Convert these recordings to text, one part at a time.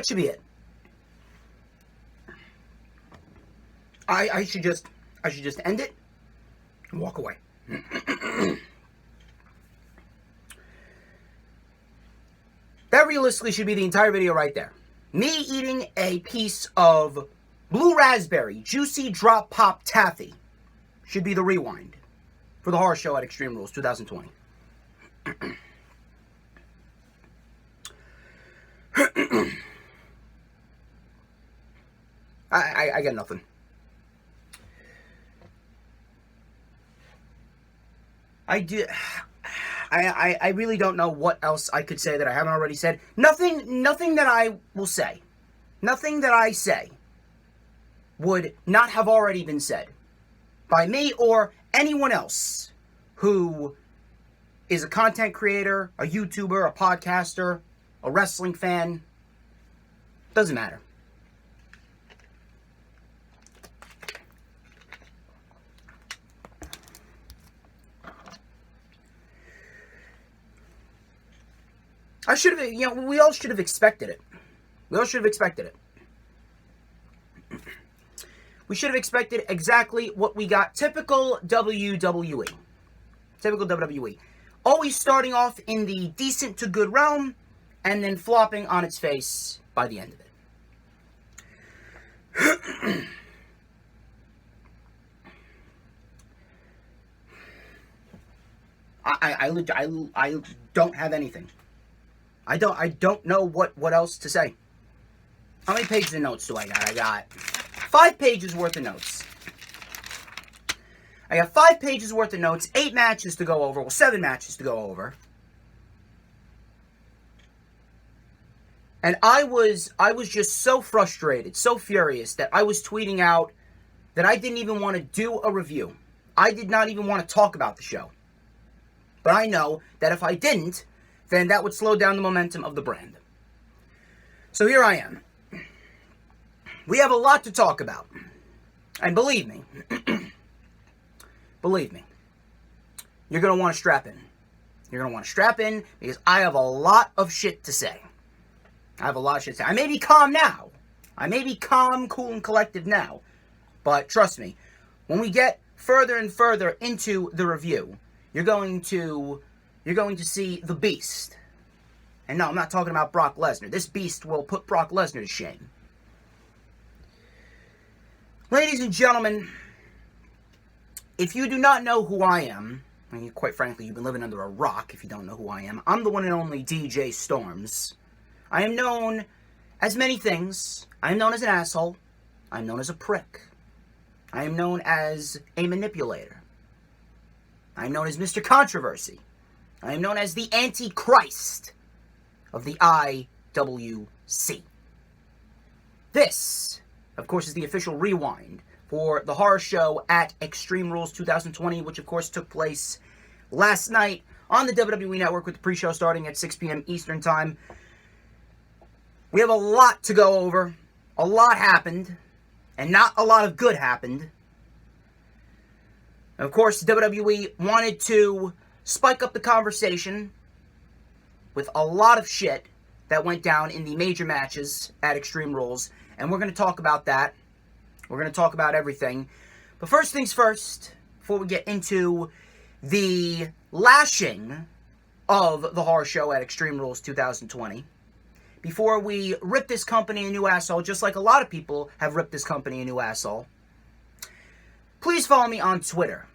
That should be it. I should just end it and walk away. That realistically should be the entire video right there. Me eating a piece of blue raspberry juicy drop pop taffy should be the rewind for the horror show at Extreme Rules 2020. I got nothing. I really don't know what else I could say that I haven't already said. Nothing that I will say. Nothing that I say would not have already been said by me or anyone else who is a content creator, a YouTuber, a podcaster, a wrestling fan. Doesn't matter. I should have, we all should have expected it. We all should have expected it. We should have expected exactly what we got. Typical WWE. Typical WWE. Always starting off in the decent to good realm, and then flopping on its face by the end of it. I don't have anything. I don't know what else to say. How many pages of notes do I got? I got 5 pages worth of notes. I got 5 pages worth of notes, 8 matches to go over. Well, 7 matches to go over. And I was just so frustrated, so furious that I was tweeting out that I didn't even want to do a review. I did not even want to talk about the show. But I know that if I didn't, then that would slow down the momentum of the brand. So here I am. We have a lot to talk about. And believe me, you're going to want to strap in. You're going to want to strap in because I have a lot of shit to say. I may be calm now. I may be calm, cool, and collected now. But trust me, when we get further and further into the review, you're going to see the beast. And no, I'm not talking about Brock Lesnar. This beast will put Brock Lesnar to shame. Ladies and gentlemen, if you do not know who I am, I mean, quite frankly, you've been living under a rock if you don't know who I am. I'm the one and only DJ Storms. I am known as many things. I am known as an asshole. I am known as a prick. I am known as a manipulator. I am known as Mr. Controversy. I am known as the Antichrist of the IWC. This, of course, is the official rewind for the horror show at Extreme Rules 2020, which, of course, took place last night on the WWE Network with the pre-show starting at 6 p.m. Eastern Time. We have a lot to go over. A lot happened, and not a lot of good happened. Of course, WWE wanted to spike up the conversation with a lot of shit that went down in the major matches at Extreme Rules, and we're going to talk about that. We're going to talk about everything. But first things first, before we get into the lashing of the horror show at Extreme Rules 2020, before we rip this company a new asshole, just like a lot of people have ripped this company a new asshole, please follow me on Twitter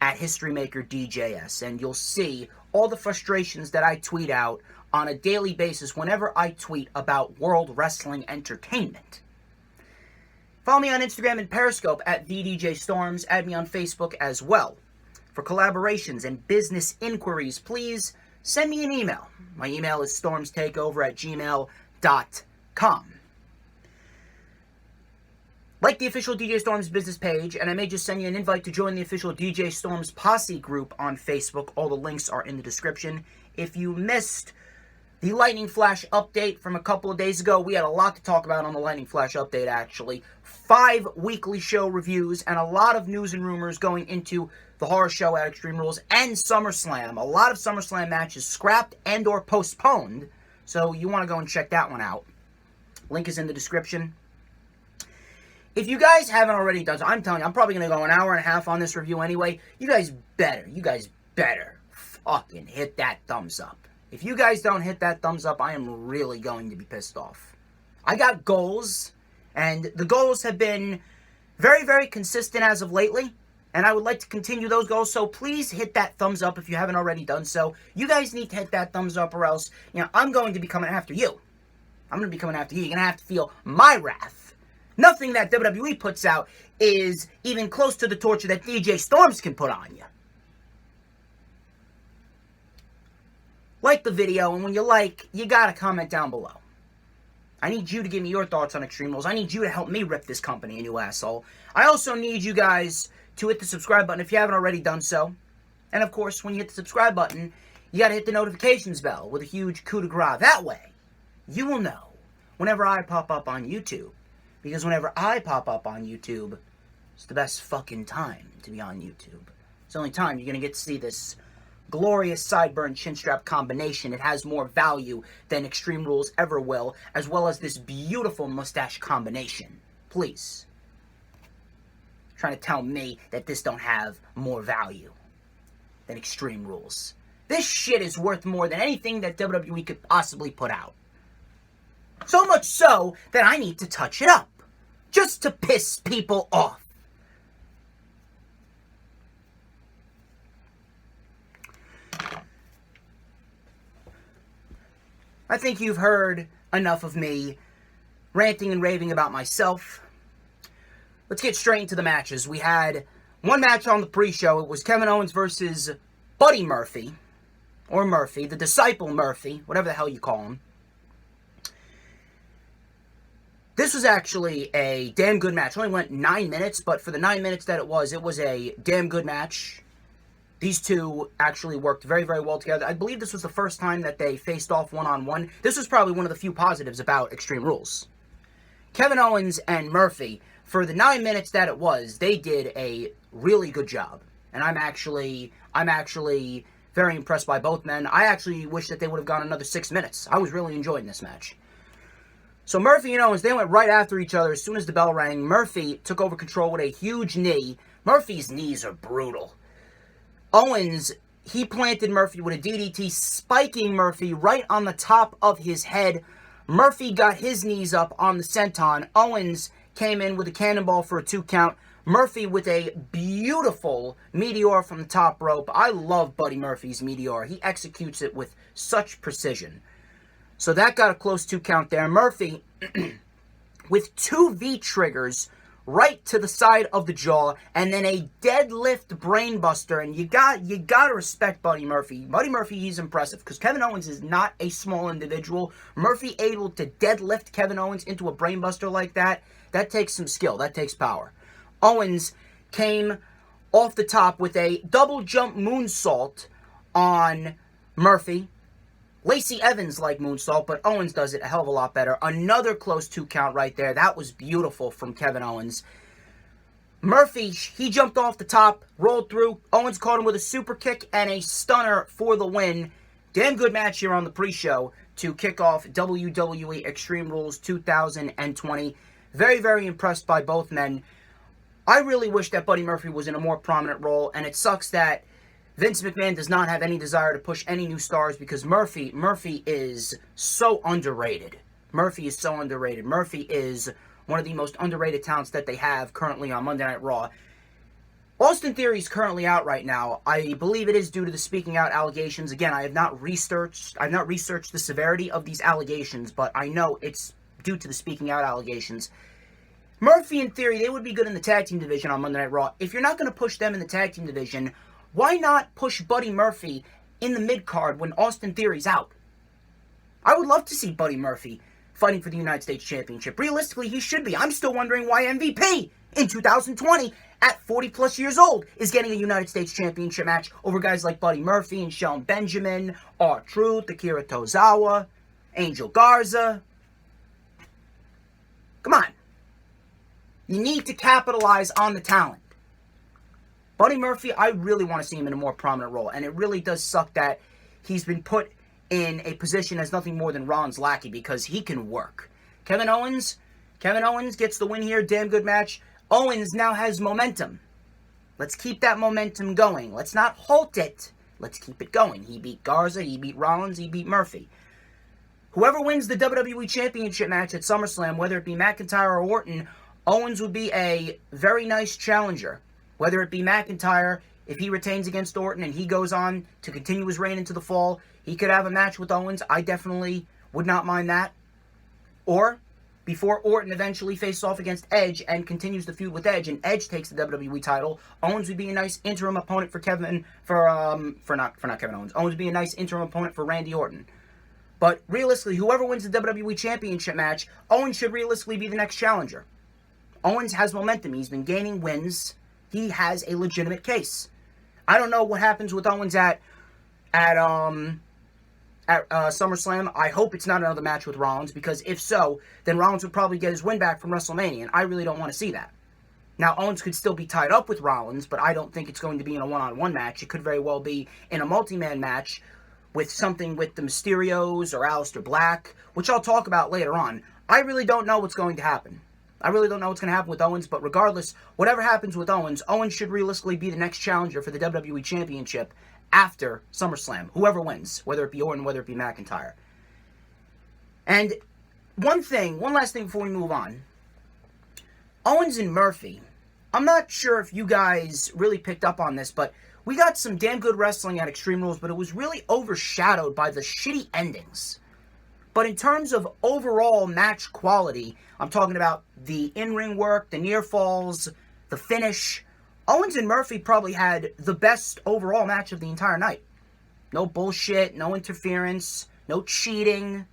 at HistoryMakerDJS, and you'll see all the frustrations that I tweet out on a daily basis whenever I tweet about World Wrestling Entertainment. Follow me on Instagram and Periscope at TheDJStorms. Add me on Facebook as well. For collaborations and business inquiries, please send me an email. My email is StormsTakeOver@gmail.com. Like the official DJ Storms business page, and I may just send you an invite to join the official DJ Storms Posse group on Facebook. All the links are in the description. If you missed the Lightning Flash update from a couple of days ago, we had a lot to talk about on the Lightning Flash update, actually. 5 weekly show reviews and a lot of news and rumors going into the horror show at Extreme Rules and SummerSlam. A lot of SummerSlam matches scrapped and or postponed, so you want to go and check that one out. Link is in the description. If you guys haven't already done so, I'm telling you, I'm probably going to go an hour and a half on this review anyway. You guys better fucking hit that thumbs up. If you guys don't hit that thumbs up, I am really going to be pissed off. I got goals, and the goals have been very, very consistent as of lately, and I would like to continue those goals, so please hit that thumbs up if you haven't already done so. You guys need to hit that thumbs up, or else, I'm going to be coming after you. I'm going to be coming after you. You're going to have to feel my wrath. Nothing that WWE puts out is even close to the torture that DJ Storms can put on you. Like the video, and when you like, you gotta comment down below. I need you to give me your thoughts on Extreme Rules. I need you to help me rip this company a new asshole. I also need you guys to hit the subscribe button if you haven't already done so. And of course, when you hit the subscribe button, you gotta hit the notifications bell with a huge coup de grace. That way, you will know whenever I pop up on YouTube. Because whenever I pop up on YouTube, it's the best fucking time to be on YouTube. It's the only time you're going to get to see this glorious sideburn chin strap combination. It has more value than Extreme Rules ever will, as well as this beautiful mustache combination. Please. Trying to tell me that this don't have more value than Extreme Rules. This shit is worth more than anything that WWE could possibly put out. So much so that I need to touch it up. Just to piss people off. I think you've heard enough of me ranting and raving about myself. Let's get straight into the matches. We had one match on the pre-show. It was Kevin Owens versus Buddy Murphy. Or Murphy, the Disciple Murphy, whatever the hell you call him. This was actually a damn good match. It only went 9 minutes, but for the 9 minutes that it was a damn good match. These two actually worked very, very well together. I believe this was the first time that they faced off one-on-one. This was probably one of the few positives about Extreme Rules. Kevin Owens and Murphy, for the 9 minutes that it was, they did a really good job. And I'm actually very impressed by both men. I actually wish that they would have gone another 6 minutes. I was really enjoying this match. So Murphy and Owens, they went right after each other as soon as the bell rang. Murphy took over control with a huge knee. Murphy's knees are brutal. Owens, he planted Murphy with a DDT, spiking Murphy right on the top of his head. Murphy got his knees up on the senton. Owens came in with a cannonball for a 2 count. Murphy with a beautiful meteor from the top rope. I love Buddy Murphy's meteor. He executes it with such precision. So that got a close 2 count there. Murphy with 2 V-triggers right to the side of the jaw, and then a deadlift brainbuster. And you gotta respect Buddy Murphy. Buddy Murphy, he's impressive, because Kevin Owens is not a small individual. Murphy able to deadlift Kevin Owens into a brainbuster like that, that takes some skill, that takes power. Owens came off the top with a double jump moonsault on Murphy. Lacey Evans like moonsault, but Owens does it a hell of a lot better. Another close 2 count right there. That was beautiful from Kevin Owens. Murphy, he jumped off the top, rolled through. Owens caught him with a super kick and a stunner for the win. Damn good match here on the pre-show to kick off WWE Extreme Rules 2020. Very, very impressed by both men. I really wish that Buddy Murphy was in a more prominent role, and it sucks that Vince McMahon does not have any desire to push any new stars, because Murphy is so underrated. Murphy is so underrated. Murphy is one of the most underrated talents that they have currently on Monday Night Raw. Austin Theory is currently out right now. I believe it is due to the speaking out allegations. Again, I've not researched the severity of these allegations, but I know it's due to the speaking out allegations. Murphy and Theory, they would be good in the tag team division on Monday Night Raw. If you're not going to push them in the tag team division, why not push Buddy Murphy in the mid-card when Austin Theory's out? I would love to see Buddy Murphy fighting for the United States Championship. Realistically, he should be. I'm still wondering why MVP in 2020, at 40-plus years old, is getting a United States Championship match over guys like Buddy Murphy and Shelton Benjamin, R-Truth, Akira Tozawa, Angel Garza. Come on. You need to capitalize on the talent. Buddy Murphy, I really want to see him in a more prominent role, and it really does suck that he's been put in a position as nothing more than Ron's lackey, because he can work. Kevin Owens gets the win here. Damn good match. Owens now has momentum. Let's keep that momentum going. Let's not halt it. Let's keep it going. He beat Garza, he beat Rollins, he beat Murphy. Whoever wins the WWE Championship match at SummerSlam, whether it be McIntyre or Orton, Owens would be a very nice challenger. Whether it be McIntyre, if he retains against Orton and he goes on to continue his reign into the fall, he could have a match with Owens. I definitely would not mind that. Or, before Orton eventually faces off against Edge and continues the feud with Edge, and Edge takes the WWE title, Owens would be a nice interim opponent for Kevin Owens. Owens would be a nice interim opponent for Randy Orton. But realistically, whoever wins the WWE Championship match, Owens should realistically be the next challenger. Owens has momentum. He's been gaining wins. He has a legitimate case. I don't know what happens with Owens at SummerSlam. I hope it's not another match with Rollins, because if so, then Rollins would probably get his win back from WrestleMania, and I really don't want to see that. Now, Owens could still be tied up with Rollins, but I don't think it's going to be in a one-on-one match. It could very well be in a multi-man match with something with the Mysterios or Aleister Black, which I'll talk about later on. I really don't know what's going to happen. I really don't know what's going to happen with Owens, but regardless, whatever happens with Owens, Owens should realistically be the next challenger for the WWE Championship after SummerSlam, whoever wins, whether it be Orton, whether it be McIntyre. And one last thing before we move on. Owens and Murphy, I'm not sure if you guys really picked up on this, but we got some damn good wrestling at Extreme Rules, but it was really overshadowed by the shitty endings. But in terms of overall match quality, I'm talking about the in-ring work, the near falls, the finish. Owens and Murphy probably had the best overall match of the entire night. No bullshit, no interference, no cheating.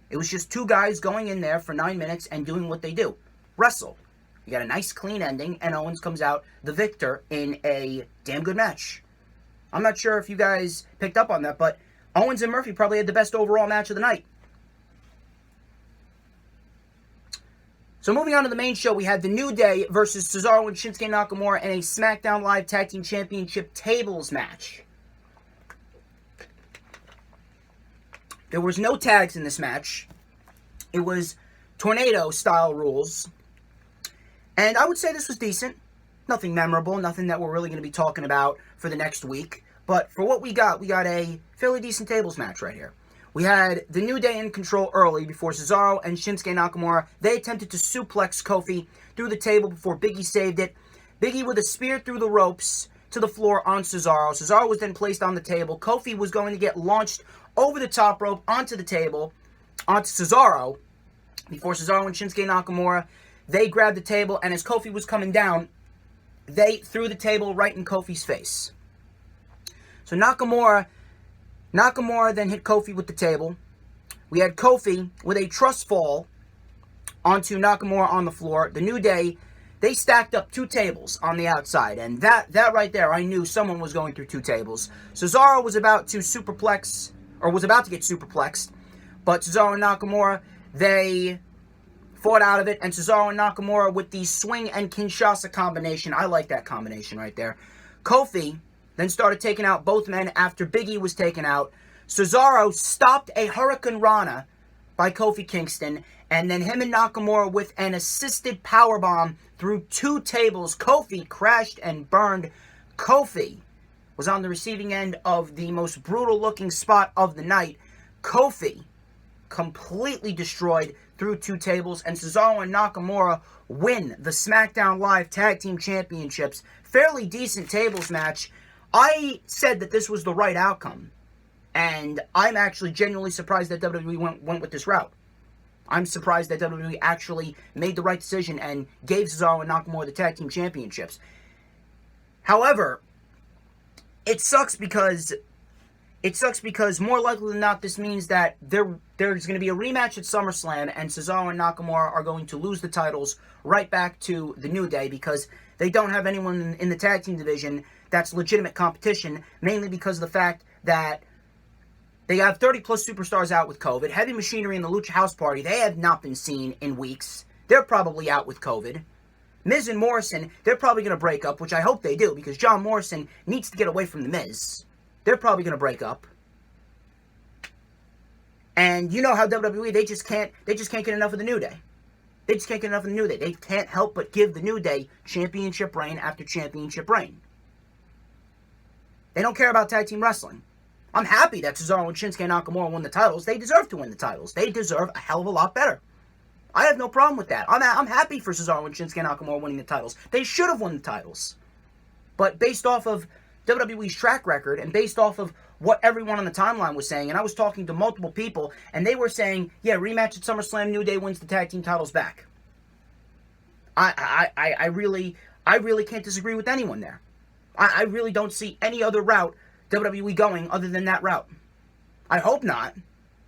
It was just two guys going in there for 9 minutes and doing what they do. Wrestle. You got a nice clean ending, and Owens comes out the victor in a damn good match. I'm not sure if you guys picked up on that, but Owens and Murphy probably had the best overall match of the night. So moving on to the main show, we had The New Day versus Cesaro and Shinsuke Nakamura in a SmackDown Live Tag Team Championship tables match. There was no tags in this match. It was tornado-style rules. And I would say this was decent. Nothing memorable, nothing that we're really going to be talking about for the next week. But for what we got a fairly decent tables match right here. We had The New Day in control early before Cesaro and Shinsuke Nakamura. They attempted to suplex Kofi through the table before Big E saved it. Big E with a spear through the ropes to the floor on Cesaro. Cesaro was then placed on the table. Kofi was going to get launched over the top rope onto the table, onto Cesaro, before Cesaro and Shinsuke Nakamura, they grabbed the table, and as Kofi was coming down, they threw the table right in Kofi's face. So Nakamura then hit Kofi with the table. We had Kofi with a trust fall onto Nakamura on the floor. The New Day, they stacked up two tables on the outside, and that right there, I knew someone was going through two tables. Cesaro was about to get superplexed, but Cesaro and Nakamura, they fought out of it, and Cesaro and Nakamura with the swing and Kinshasa combination. I like that combination right there. Kofi then started taking out both men after Big E was taken out. Cesaro stopped a Hurricane Rana by Kofi Kingston, and then him and Nakamura with an assisted powerbomb through two tables. Kofi crashed and burned. Kofi was on the receiving end of the most brutal-looking spot of the night. Kofi completely destroyed through two tables, and Cesaro and Nakamura win the SmackDown Live Tag Team Championships. Fairly decent tables match. I said that this was the right outcome, and I'm actually genuinely surprised that WWE went with this route. I'm surprised that WWE actually made the right decision and gave Cesaro and Nakamura the Tag Team Championships. However, it sucks because more likely than not, this means that there's going to be a rematch at SummerSlam, and Cesaro and Nakamura are going to lose the titles right back to the New Day because they don't have anyone in the tag team division that's legitimate competition, mainly because of the fact that they have 30-plus superstars out with COVID. Heavy Machinery and the Lucha House Party, they have not been seen in weeks. They're probably out with COVID. Miz and Morrison, they're probably going to break up, which I hope they do, because John Morrison needs to get away from the Miz. They're probably going to break up. And you know how WWE, they just can't get enough of the New Day. They just can't get enough of the New Day. They can't help but give the New Day championship reign after championship reign. They don't care about tag team wrestling. I'm happy that Cesaro and Shinsuke Nakamura won the titles. They deserve to win the titles. They deserve a hell of a lot better. I have no problem with that. I'm happy for Cesaro and Shinsuke Nakamura winning the titles. They should have won the titles. But based off of WWE's track record and based off of what everyone on the timeline was saying, and I was talking to multiple people, and they were saying, yeah, rematch at SummerSlam, New Day wins the tag team titles back. I really can't disagree with anyone there. I really don't see any other route WWE going other than that route. I hope not,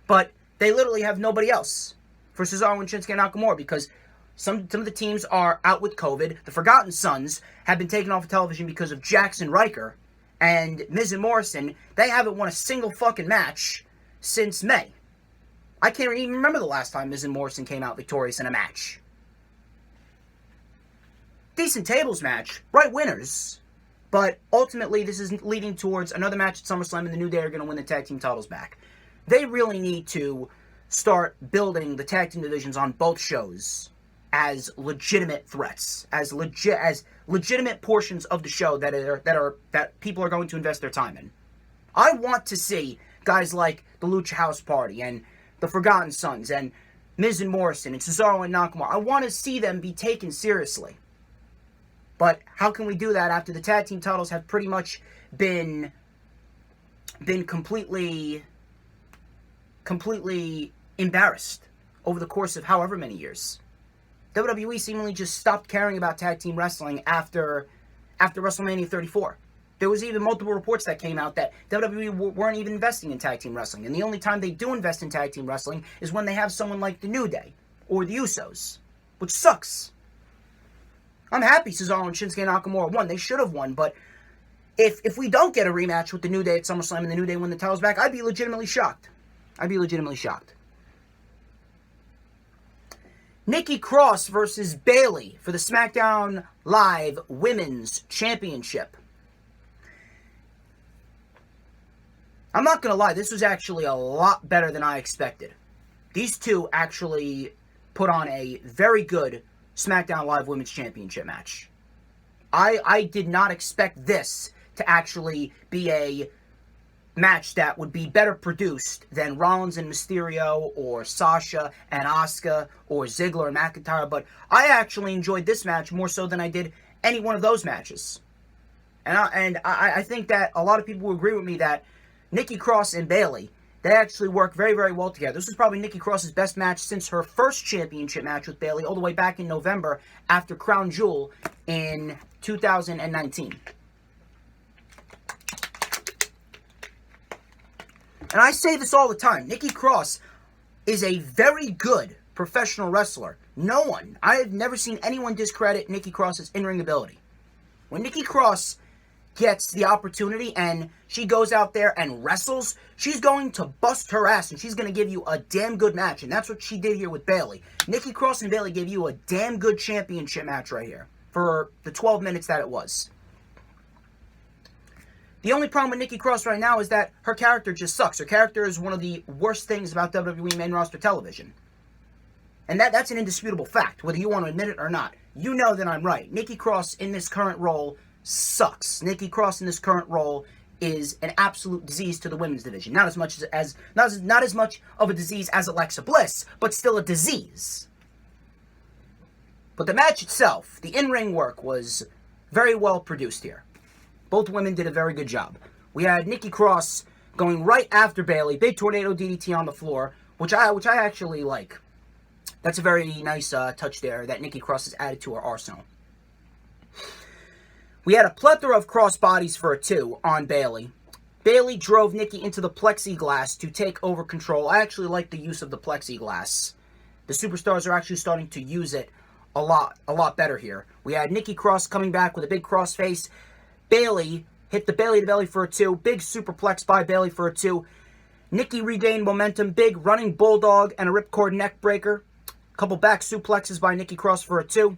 but they literally have nobody else for Cesaro and Shinsuke Nakamura because some of the teams are out with COVID. The Forgotten Sons have been taken off of television because of Jackson Riker, and Miz and Morrison, they haven't won a single fucking match since May. I can't even remember the last time Miz and Morrison came out victorious in a match. Decent tables match, right winners. But ultimately, this is leading towards another match at SummerSlam, and the New Day are going to win the tag team titles back. They really need to start building the tag team divisions on both shows as legitimate threats, as legitimate portions of the show that people are going to invest their time in. I want to see guys like the Lucha House Party and the Forgotten Sons and Miz and Morrison and Cesaro and Nakamura. I want to see them be taken seriously. But how can we do that after the tag team titles have pretty much been completely embarrassed over the course of however many years? WWE seemingly just stopped caring about tag team wrestling after WrestleMania 34. There was even multiple reports that came out that WWE weren't even investing in tag team wrestling. And the only time they do invest in tag team wrestling is when they have someone like the New Day or the Usos, which sucks. I'm happy Cesaro and Shinsuke Nakamura won. They should have won, but if we don't get a rematch with the New Day at SummerSlam and the New Day win the titles back, I'd be legitimately shocked. Nikki Cross versus Bayley for the SmackDown Live Women's Championship. I'm not going to lie, this was actually a lot better than I expected. These two actually put on a very good SmackDown Live Women's Championship match. I did not expect this to actually be a match that would be better produced than Rollins and Mysterio or Sasha and Asuka or Ziggler and McIntyre, but I actually enjoyed this match more so than I did any one of those matches. And I think that a lot of people will agree with me that Nikki Cross and Bayley, they actually work very, very well together. This was probably Nikki Cross's best match since her first championship match with Bayley all the way back in November after Crown Jewel in 2019. And I say this all the time. Nikki Cross is a very good professional wrestler. I have never seen anyone discredit Nikki Cross's in-ring ability. When Nikki Cross gets the opportunity and she goes out there and wrestles, she's going to bust her ass and she's going to give you a damn good match. And that's what she did here with Bayley. Nikki Cross and Bayley gave you a damn good championship match right here for the 12 minutes that it was. The only problem with Nikki Cross right now is that her character just sucks. Her character is one of the worst things about WWE main roster television. And that's an indisputable fact, whether you want to admit it or not. You know that I'm right. Nikki Cross in this current role sucks. Nikki Cross in this current role is an absolute disease to the women's division. Not as much of a disease as Alexa Bliss, but still a disease. But the match itself, the in-ring work was very well produced here. Both women did a very good job. We had Nikki Cross going right after Bayley, big tornado DDT on the floor, which I actually like. That's a very nice touch there that Nikki Cross has added to her arsenal. We had a plethora of crossbodies for a 2 on Bayley. Bayley drove Nikki into the plexiglass to take over control. I actually like the use of the plexiglass. The superstars are actually starting to use it a lot better here. We had Nikki Cross coming back with a big crossface. Bayley hit the belly to belly for a 2. Big superplex by Bayley for a 2. Nikki regained momentum. Big running bulldog and a ripcord neck breaker. A couple back suplexes by Nikki Cross for a 2.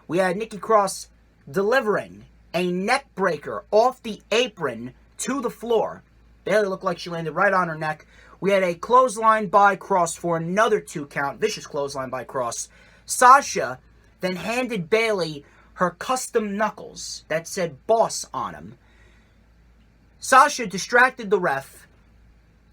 We had Nikki Cross delivering a neck breaker off the apron to the floor. Bayley looked like she landed right on her neck. We had a clothesline by Cross for another 2 count. Vicious clothesline by Cross. Sasha then handed Bayley her custom knuckles that said boss on them. Sasha distracted the ref,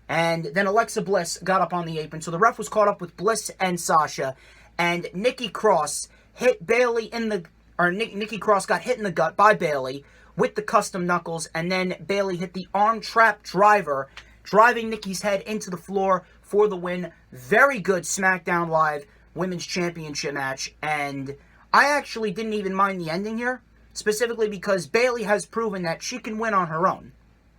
and then Alexa Bliss got up on the apron. So the ref was caught up with Bliss and Sasha, and Nikki Cross hit Bayley in the... Or Nikki Cross got hit in the gut by Bayley with the custom knuckles, and then Bayley hit the arm trap driver, driving Nikki's head into the floor for the win. Very good SmackDown Live Women's Championship match, and I actually didn't even mind the ending here, specifically because Bayley has proven that she can win on her own.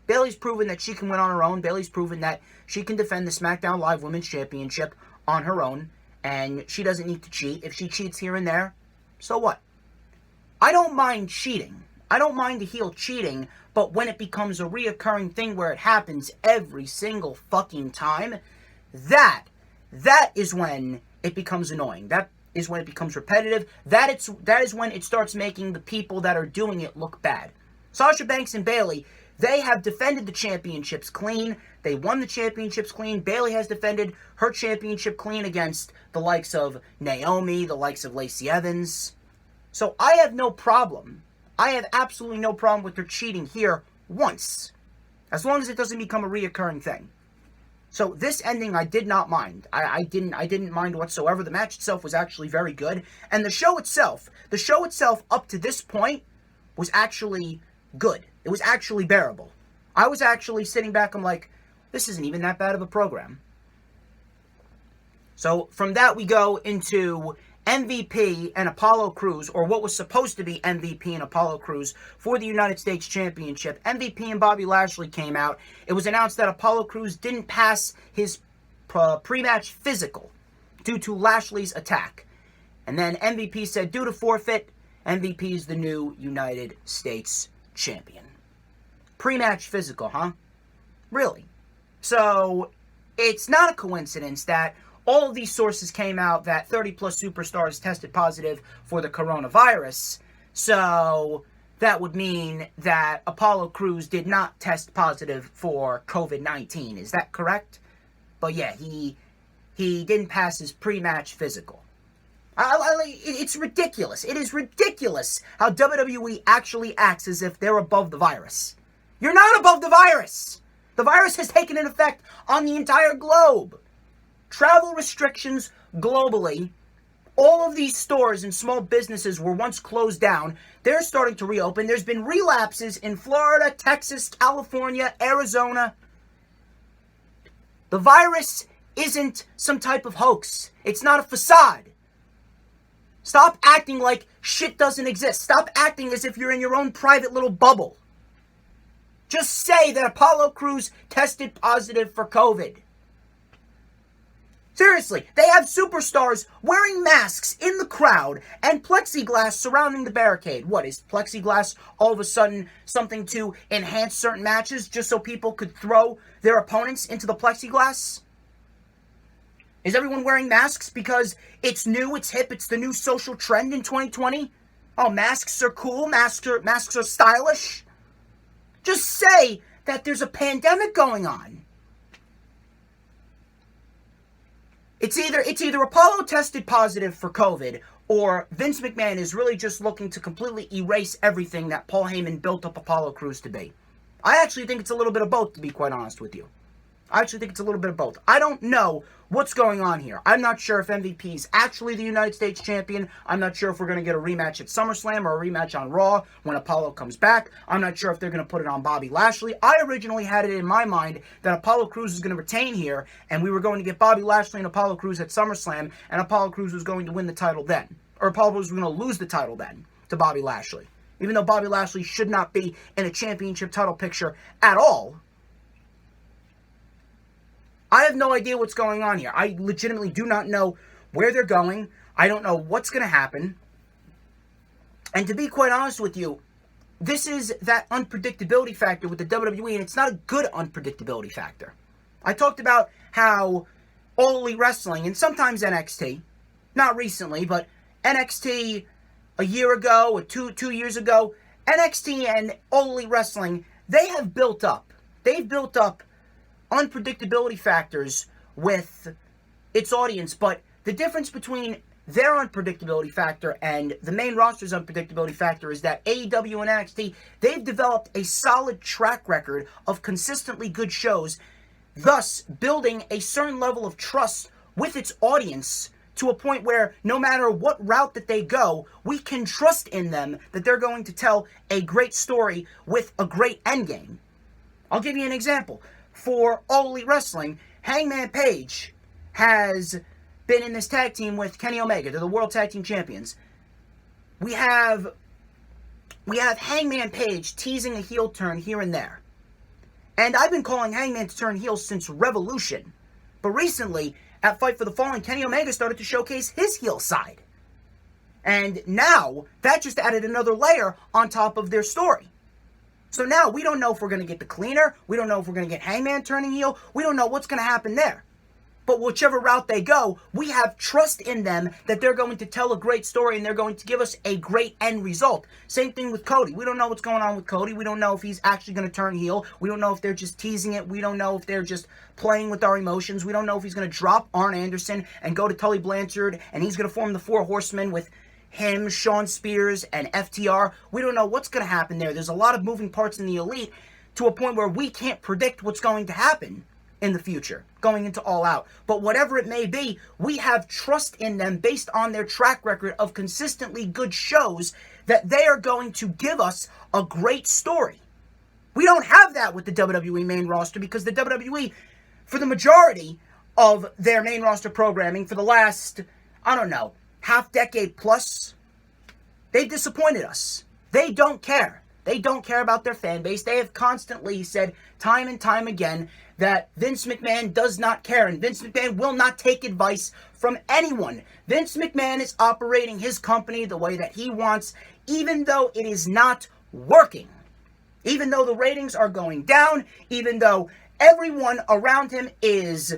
Bayley's proven that she can win on her own. Bayley's proven that she can defend the SmackDown Live Women's Championship on her own, and she doesn't need to cheat. If she cheats here and there, so what? I don't mind cheating. I don't mind the heel cheating, but when it becomes a reoccurring thing where it happens every single fucking time, that is when it becomes annoying. That is when it becomes repetitive. That is when it starts making the people that are doing it look bad. Sasha Banks and Bayley, they have defended the championships clean. They won the championships clean. Bayley has defended her championship clean against the likes of Naomi, the likes of Lacey Evans. So I have no problem. I have absolutely no problem with her cheating here once, as long as it doesn't become a reoccurring thing. So this ending I did not mind. I didn't mind whatsoever. The match itself was actually very good, and the show itself up to this point was actually good. It was actually bearable. I was actually sitting back, I'm like, this isn't even that bad of a program. So from that we go into MVP and Apollo Crews, or what was supposed to be MVP and Apollo Crews for the United States Championship. MVP and Bobby Lashley came out. It was announced that Apollo Crews didn't pass his pre-match physical due to Lashley's attack. And then MVP said, due to forfeit, MVP is the new United States Champion. Pre-match physical, huh? Really? So, it's not a coincidence that all of these sources came out that 30-plus superstars tested positive for the coronavirus. So that would mean that Apollo Crews did not test positive for COVID-19. Is that correct? But yeah, he didn't pass his pre-match physical. It's ridiculous. It is ridiculous how WWE actually acts as if they're above the virus. You're not above the virus. The virus has taken an effect on the entire globe. Travel restrictions globally. All of these stores and small businesses were once closed down. They're starting to reopen. There's been relapses in Florida, Texas, California, Arizona. The virus isn't some type of hoax. It's not a facade. Stop acting like shit doesn't exist. Stop acting as if you're in your own private little bubble. Just say that Apollo Crews tested positive for COVID. Seriously, they have superstars wearing masks in the crowd and plexiglass surrounding the barricade. What, is plexiglass all of a sudden something to enhance certain matches just so people could throw their opponents into the plexiglass? Is everyone wearing masks because it's new, it's hip, it's the new social trend in 2020? Oh, masks are cool, masks are stylish? Just say that there's a pandemic going on. It's either Apollo tested positive for COVID, or Vince McMahon is really just looking to completely erase everything that Paul Heyman built up Apollo Crews to be. I actually think it's a little bit of both, to be quite honest with you. I actually think it's a little bit of both. I don't know what's going on here. I'm not sure if MVP is actually the United States Champion. I'm not sure if we're going to get a rematch at SummerSlam or a rematch on Raw when Apollo comes back. I'm not sure if they're going to put it on Bobby Lashley. I originally had it in my mind that Apollo Crews was going to retain here, and we were going to get Bobby Lashley and Apollo Crews at SummerSlam, and Apollo Crews was going to win the title then. Or Apollo was going to lose the title then to Bobby Lashley. Even though Bobby Lashley should not be in a championship title picture at all. I have no idea what's going on here. I legitimately do not know where they're going. I don't know what's going to happen. And to be quite honest with you, this is that unpredictability factor with the WWE, and it's not a good unpredictability factor. I talked about how All Elite Wrestling, and sometimes NXT, not recently, but NXT a year ago or two years ago, NXT and All Elite Wrestling, they have built up they've built up unpredictability factors with its audience, but the difference between their unpredictability factor and the main roster's unpredictability factor is that AEW and NXT, they've developed a solid track record of consistently good shows, thus building a certain level of trust with its audience to a point where no matter what route that they go, we can trust in them that they're going to tell a great story with a great endgame. I'll give you an example. For All Elite Wrestling, Hangman Page has been in this tag team with Kenny Omega. They're the World Tag Team Champions. We have Hangman Page teasing a heel turn here and there. And I've been calling Hangman to turn heel since Revolution. But recently, at Fight for the Fallen, Kenny Omega started to showcase his heel side. And now, that just added another layer on top of their story. So now, we don't know if we're going to get the cleaner. We don't know if we're going to get Hangman turning heel. We don't know what's going to happen there. But whichever route they go, we have trust in them that they're going to tell a great story and they're going to give us a great end result. Same thing with Cody. We don't know what's going on with Cody. We don't know if he's actually going to turn heel. We don't know if they're just teasing it. We don't know if they're just playing with our emotions. We don't know if he's going to drop Arn Anderson and go to Tully Blanchard and he's going to form the Four Horsemen with him, Shawn Spears, and FTR. We don't know what's going to happen there. There's a lot of moving parts in the Elite to a point where we can't predict what's going to happen in the future, going into All Out. But whatever it may be, we have trust in them based on their track record of consistently good shows that they are going to give us a great story. We don't have that with the WWE main roster because the WWE, for the majority of their main roster programming for the last, I don't know, half decade plus, they've disappointed us. They don't care. They don't care about their fan base. They have constantly said time and time again that Vince McMahon does not care, and Vince McMahon will not take advice from anyone. Vince McMahon is operating his company the way that he wants, even though it is not working. Even though the ratings are going down, even though everyone around him is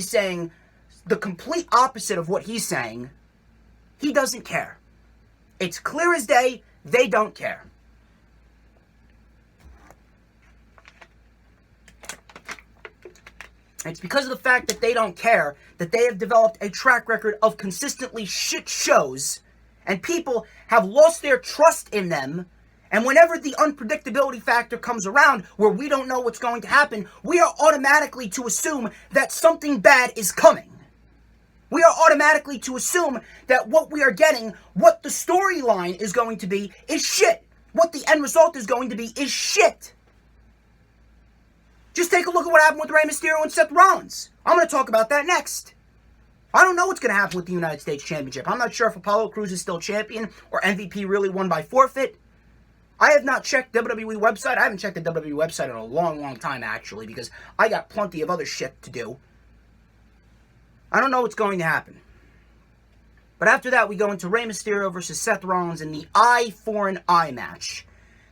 saying the complete opposite of what he's saying, he doesn't care. It's clear as day, they don't care. It's because of the fact that they don't care that they have developed a track record of consistently shit shows, and people have lost their trust in them. And whenever the unpredictability factor comes around where we don't know what's going to happen, we are automatically to assume that something bad is coming. We are automatically to assume that what we are getting, what the storyline is going to be, is shit. What the end result is going to be is shit. Just take a look at what happened with Rey Mysterio and Seth Rollins. I'm going to talk about that next. I don't know what's going to happen with the United States Championship. I'm not sure if Apollo Crews is still champion or MVP really won by forfeit. I have not checked WWE website. I haven't checked the WWE website in a long, long time, actually, because I got plenty of other shit to do. I don't know what's going to happen. But after that, we go into Rey Mysterio versus Seth Rollins in the eye for an eye match.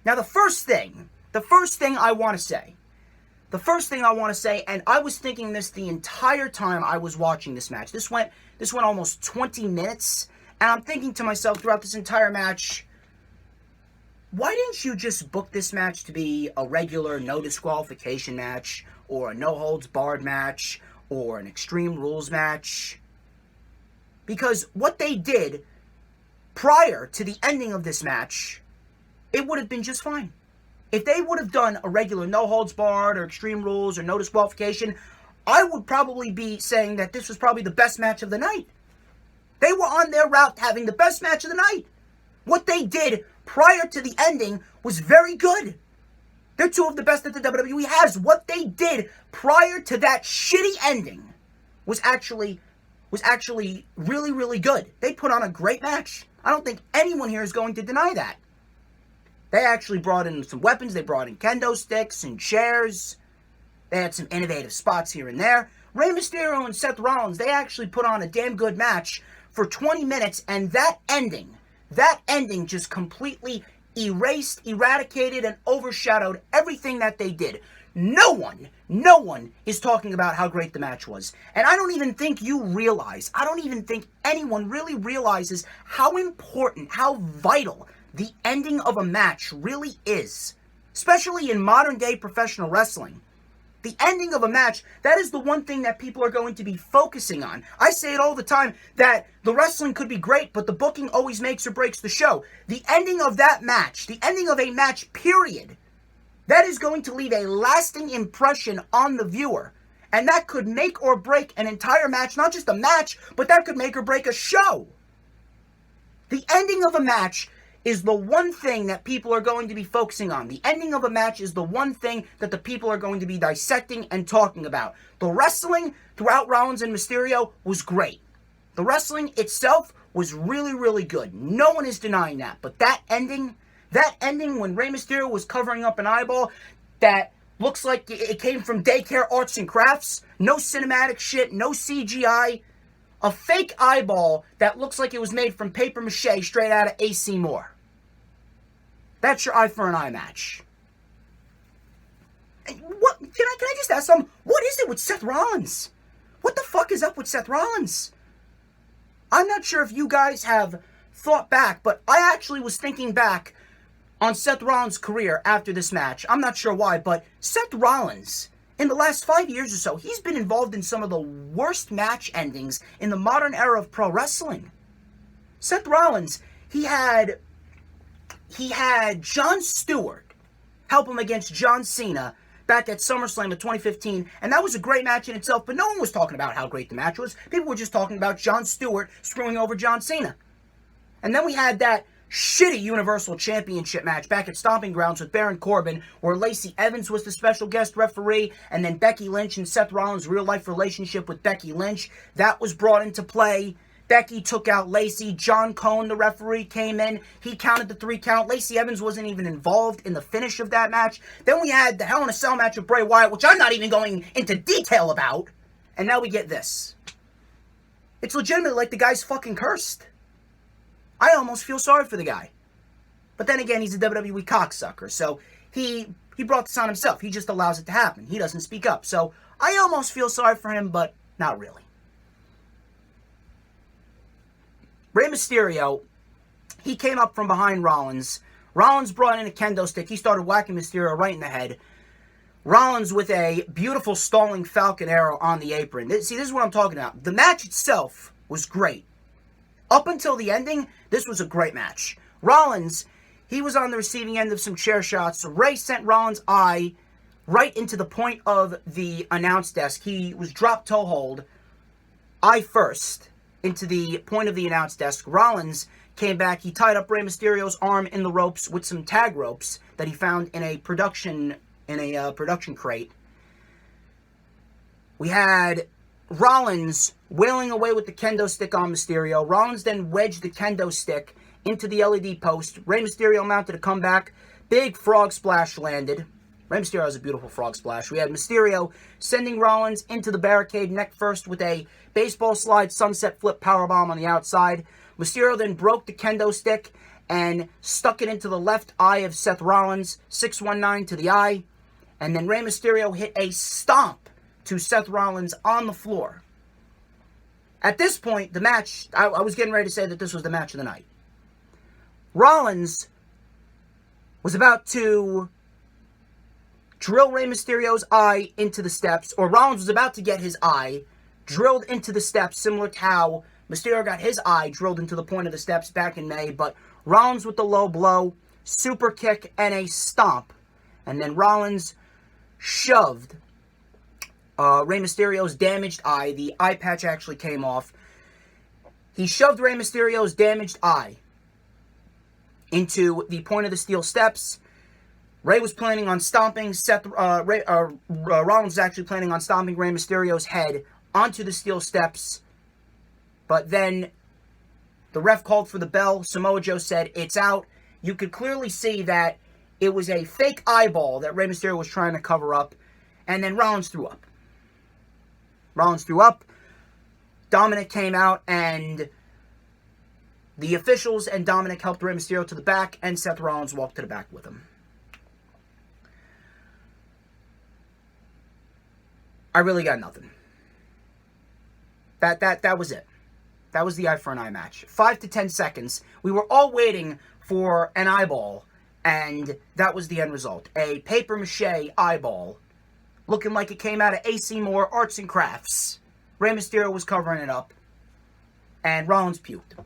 Now, the first thing I want to say, and I was thinking this the entire time I was watching this match. This went almost 20 minutes, and I'm thinking to myself throughout this entire match, why didn't you just book this match to be a regular no disqualification match, or a no holds barred match, or an Extreme Rules match? Because what they did prior to the ending of this match, it would have been just fine. If they would have done a regular no holds barred or Extreme Rules or no disqualification, I would probably be saying that this was probably the best match of the night. They were on their route to having the best match of the night. What they did prior to the ending was very good. They're two of the best that the WWE has. What they did prior to that shitty ending was actually really, really good. They put on a great match. I don't think anyone here is going to deny that. They actually brought in some weapons. They brought in kendo sticks and chairs. They had some innovative spots here and there. Rey Mysterio and Seth Rollins, they actually put on a damn good match for 20 minutes, and that ending just completely eradicated, and overshadowed everything that they did. No one is talking about how great the match was. And I don't even think anyone really realizes how important, how vital the ending of a match really is especially in modern day professional wrestling. The ending of a match, that is the one thing that people are going to be focusing on. I say it all the time that the wrestling could be great, but the booking always makes or breaks the show. The ending of that match, the ending of a match, period, that is going to leave a lasting impression on the viewer. And that could make or break an entire match, not just a match, but that could make or break a show. The ending of a match is the one thing that people are going to be focusing on. The ending of a match is the one thing that the people are going to be dissecting and talking about. The wrestling throughout Rollins and Mysterio was great. The wrestling itself was really, really good. No one is denying that. But that ending when Rey Mysterio was covering up an eyeball that looks like it came from daycare arts and crafts, no cinematic shit, no CGI, a fake eyeball that looks like it was made from paper mache straight out of AC Moore. That's your eye for an eye match. What can I just ask something? What is it with Seth Rollins? What the fuck is up with Seth Rollins? I'm not sure if you guys have thought back, but I actually was thinking back on Seth Rollins' career after this match. I'm not sure why, but Seth Rollins, in the last 5 years or so, he's been involved in some of the worst match endings in the modern era of pro wrestling. Seth Rollins, he had Jon Stewart help him against John Cena back at SummerSlam of 2015, and that was a great match in itself, but no one was talking about how great the match was. People were just talking about Jon Stewart screwing over John Cena. And then we had that shitty Universal Championship match back at Stomping Grounds with Baron Corbin, where Lacey Evans was the special guest referee, and then Becky Lynch and Seth Rollins' real-life relationship with Becky Lynch, that was brought into play. Becky took out Lacey. John Cone, the referee, came in. He counted the 3 count. Lacey Evans wasn't even involved in the finish of that match. Then we had the Hell in a Cell match with Bray Wyatt, which I'm not even going into detail about. And now we get this. It's legitimately like the guy's fucking cursed. I almost feel sorry for the guy. But then again, he's a WWE cocksucker, so he brought this on himself. He just allows it to happen. He doesn't speak up. So I almost feel sorry for him, but not really. Rey Mysterio, he came up from behind Rollins. Rollins brought in a kendo stick. He started whacking Mysterio right in the head. Rollins with a beautiful stalling Falcon Arrow on the apron. See, this is what I'm talking about. The match itself was great. Up until the ending, this was a great match. Rollins, he was on the receiving end of some chair shots. Rey sent Rollins' eye right into the point of the announce desk. He was drop toe hold, eye first, into the point of the announce desk. Rollins came back. He tied up Rey Mysterio's arm in the ropes with some tag ropes that he found in a production crate. We had Rollins wailing away with the kendo stick on Mysterio. Rollins then wedged the kendo stick into the LED post. Rey Mysterio mounted a comeback. Big frog splash landed. Rey Mysterio has a beautiful frog splash. We had Mysterio sending Rollins into the barricade neck first with a baseball slide sunset flip powerbomb on the outside. Mysterio then broke the kendo stick and stuck it into the left eye of Seth Rollins, 619 to the eye. And then Rey Mysterio hit a stomp to Seth Rollins on the floor. At this point, the match, I was getting ready to say that this was the match of the night. Rollins was about to drill Rey Mysterio's eye into the steps, or Rollins was about to get his eye drilled into the steps, similar to how Mysterio got his eye drilled into the point of the steps back in May, but Rollins with the low blow, super kick, and a stomp. And then Rollins shoved Rey Mysterio's damaged eye. The eye patch actually came off. He shoved Rey Mysterio's damaged eye into the point of the steel steps. Rey was planning on stomping Rollins was actually planning on stomping Rey Mysterio's head onto the steel steps. But then the ref called for the bell. Samoa Joe said, "It's out." You could clearly see that it was a fake eyeball that Rey Mysterio was trying to cover up. And then Rollins threw up. Dominic came out, and the officials and Dominic helped Rey Mysterio to the back, and Seth Rollins walked to the back with him. I really got nothing. That was it. That was the eye for an eye match. 5 to 10 seconds. We were all waiting for an eyeball, And that was the end result. A papier-mâché eyeball, looking like it came out of A.C. Moore Arts and Crafts. Rey Mysterio was covering it up. And Rollins puked.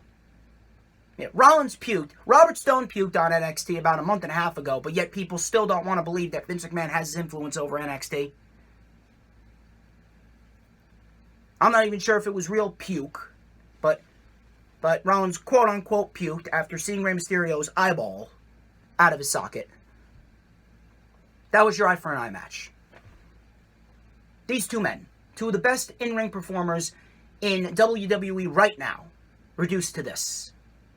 Yeah, Rollins puked. Robert Stone puked on NXT about a month and a half ago, but yet people still don't want to believe that Vince McMahon has his influence over NXT. I'm not even sure if it was real puke, but Rollins quote-unquote puked after seeing Rey Mysterio's eyeball out of his socket. That was your eye for an eye match. These two men, two of the best in-ring performers in WWE right now, reduced to this.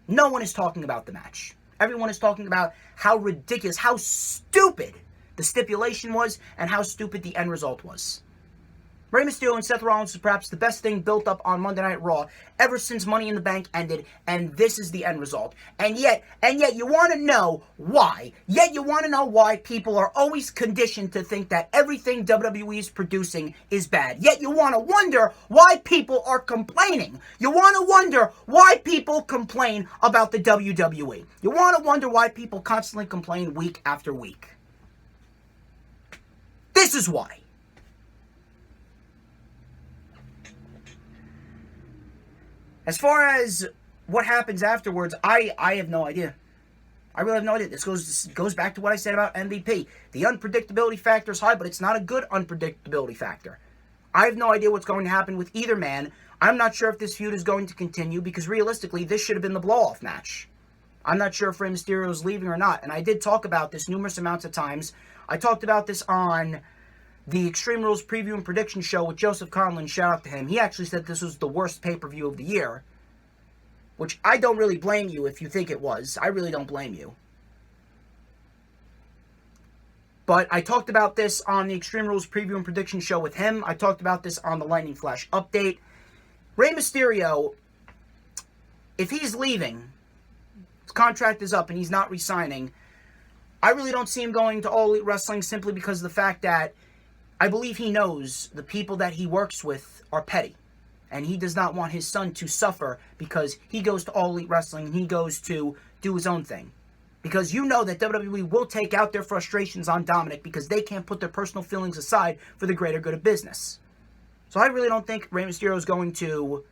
No one is talking about the match. Everyone is talking about how ridiculous, how stupid the stipulation was, and how stupid the end result was. Rey Mysterio and Seth Rollins is perhaps the best thing built up on Monday Night Raw ever since Money in the Bank ended, and this is the end result. And yet you want to know why. Yet you want to know why people are always conditioned to think that everything WWE is producing is bad. Yet you want to wonder why people are complaining. You want to wonder why people complain about the WWE. You want to wonder why people constantly complain week after week. This is why. As far as what happens afterwards, I have no idea. I really have no idea. This goes back to what I said about MVP. The unpredictability factor is high, but it's not a good unpredictability factor. I have no idea what's going to happen with either man. I'm not sure if this feud is going to continue, because realistically, this should have been the blow-off match. I'm not sure if Rey Mysterio is leaving or not, and I did talk about this numerous amounts of times. I talked about this on the Extreme Rules preview and prediction show with Joseph Conlon. Shout out to him. He actually said this was the worst pay-per-view of the year, which I don't really blame you if you think it was. I really don't blame you. But I talked about this on the Extreme Rules preview and prediction show with him. I talked about this on the Lightning Flash update. Rey Mysterio, if he's leaving, his contract is up and he's not re-signing, I really don't see him going to All Elite Wrestling, simply because of the fact that I believe he knows the people that he works with are petty. And he does not want his son to suffer because he goes to All Elite Wrestling and he goes to do his own thing. Because you know that WWE will take out their frustrations on Dominic because they can't put their personal feelings aside for the greater good of business. So I really don't think Rey Mysterio is going to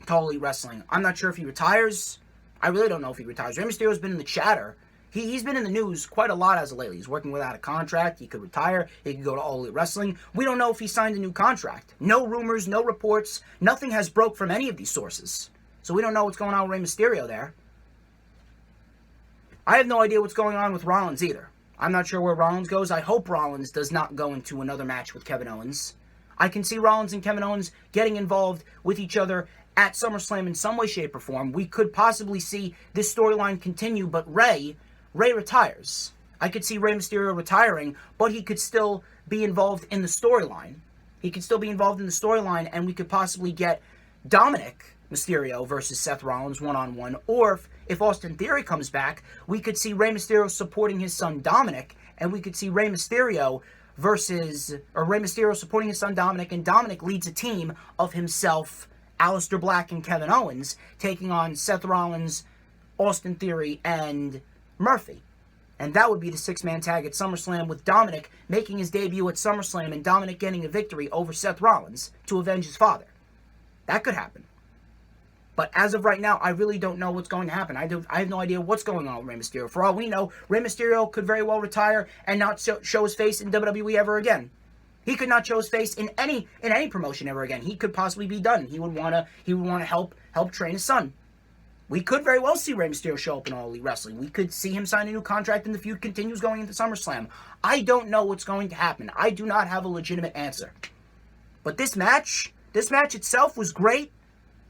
All Elite Wrestling. I'm not sure if he retires. I really don't know if he retires. Rey Mysterio's been in the chatter. He's been in the news quite a lot as of lately. He's working without a contract. He could retire. He could go to All Elite Wrestling. We don't know if he signed a new contract. No rumors, no reports. Nothing has broke from any of these sources. So we don't know what's going on with Rey Mysterio there. I have no idea what's going on with Rollins either. I'm not sure where Rollins goes. I hope Rollins does not go into another match with Kevin Owens. I can see Rollins and Kevin Owens getting involved with each other at SummerSlam in some way, shape, or form. We could possibly see this storyline continue, but Rey retires. I could see Rey Mysterio retiring, but he could still be involved in the storyline. And we could possibly get Dominic Mysterio versus Seth Rollins one-on-one. Or if Austin Theory comes back, we could see Rey Mysterio supporting his son Dominic, and we could see Rey Mysterio supporting his son Dominic, and Dominic leads a team of himself, Aleister Black, and Kevin Owens, taking on Seth Rollins, Austin Theory, and Murphy. And that would be the six-man tag at SummerSlam, with Dominic making his debut at SummerSlam and Dominic getting a victory over Seth Rollins to avenge his father. That could happen. But as of right now, I really don't know what's going to happen. I have no idea what's going on with Rey Mysterio. For all we know, Rey Mysterio could very well retire and not show his face in WWE ever again. He could not show his face in any promotion ever again. He could possibly be done. He would want to help train his son. We could very well see Rey Mysterio show up in All Elite Wrestling. We could see him sign a new contract and the feud continues going into SummerSlam. I don't know what's going to happen. I do not have a legitimate answer. But this match itself was great,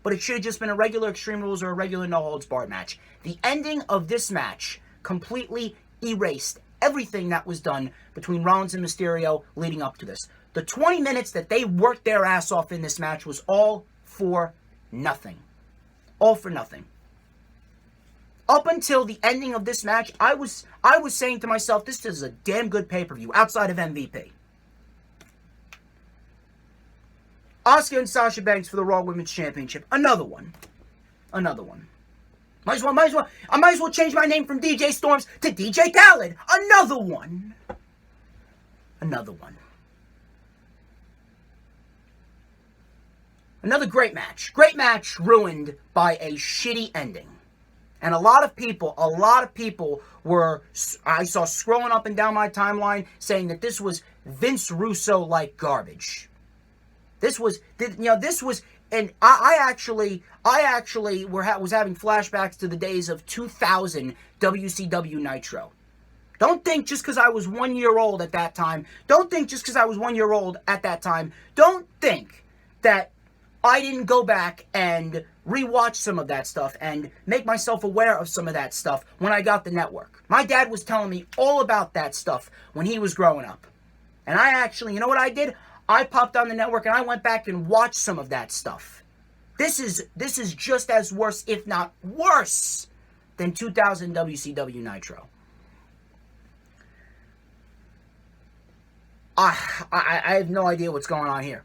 but it should have just been a regular Extreme Rules or a regular No Holds Barred match. The ending of this match completely erased everything that was done between Rollins and Mysterio leading up to this. The 20 minutes that they worked their ass off in this match was all for nothing. All for nothing. Up until the ending of this match, I was saying to myself, this is a damn good pay-per-view outside of MVP. Asuka and Sasha Banks for the Raw Women's Championship. Another one. I might as well change my name from DJ Storms to DJ Khaled. Another one. Another one. Another great match. Great match ruined by a shitty ending. And a lot of people were, I saw scrolling up and down my timeline saying that this was Vince Russo-like garbage. This was, and I actually was having flashbacks to the days of 2000 WCW Nitro. Don't think just because I was 1 year old at that time, don't think that I didn't go back and rewatch some of that stuff and make myself aware of some of that stuff when I got the network. My dad was telling me all about that stuff when he was growing up. And I actually, you know what I did? I popped on the network and I went back and watched some of that stuff. This is just as worse, if not worse, than 2000 WCW Nitro. I have no idea what's going on here.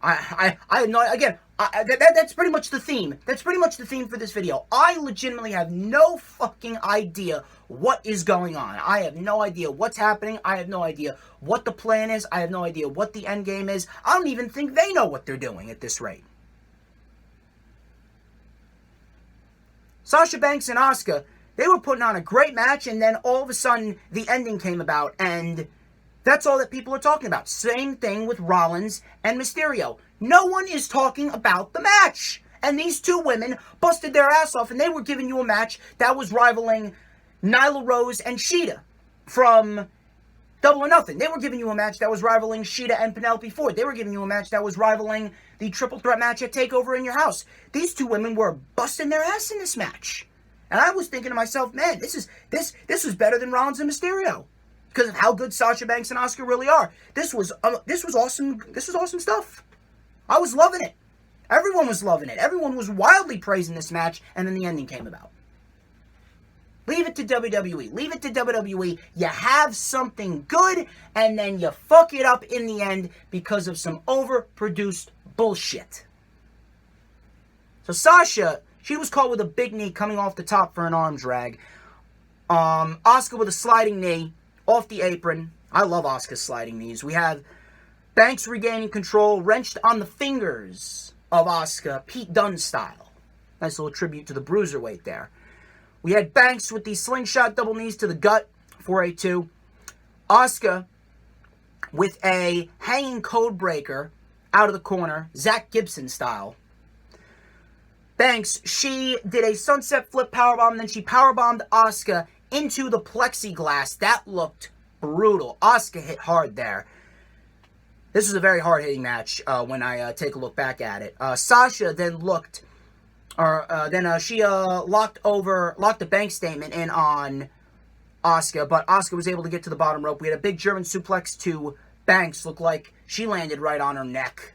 I have no, again, that's pretty much the theme. That's pretty much the theme for this video. I legitimately have no fucking idea what is going on. I have no idea what's happening. I have no idea what the plan is. I have no idea what the end game is. I don't even think they know what they're doing at this rate. Sasha Banks and Asuka, they were putting on a great match, and then all of a sudden, the ending came about, and that's all that people are talking about. Same thing with Rollins and Mysterio. No one is talking about the match. And these two women busted their ass off, and they were giving you a match that was rivaling Nyla Rose and Sheeta from Double or Nothing. They were giving you a match that was rivaling Sheeta and Penelope Ford. They were giving you a match that was rivaling the triple threat match at TakeOver in Your House. These two women were busting their ass in this match. And I was thinking to myself, man, this was better than Rollins and Mysterio, because of how good Sasha Banks and Asuka really are. This was awesome. This was awesome stuff. I was loving it. Everyone was loving it. Everyone was wildly praising this match, and then the ending came about. Leave it to WWE. Leave it to WWE. You have something good, and then you fuck it up in the end because of some overproduced bullshit. So Sasha, she was caught with a big knee coming off the top for an arm drag. Asuka with a sliding knee off the apron. I love Asuka's sliding knees. We have Banks regaining control, wrenched on the fingers of Asuka, Pete Dunne style. Nice little tribute to the bruiserweight there. We had Banks with the slingshot double knees to the gut, 482. Asuka with a hanging code breaker out of the corner, Zach Gibson style. Banks, she did a sunset flip powerbomb, then she powerbombed Asuka into the plexiglass. That looked brutal. Asuka hit hard there. This was a very hard-hitting match when I take a look back at it. Sasha then looked, she locked the bank statement in on Asuka, but Asuka was able to get to the bottom rope. We had a big German suplex to Banks. Looked like she landed right on her neck.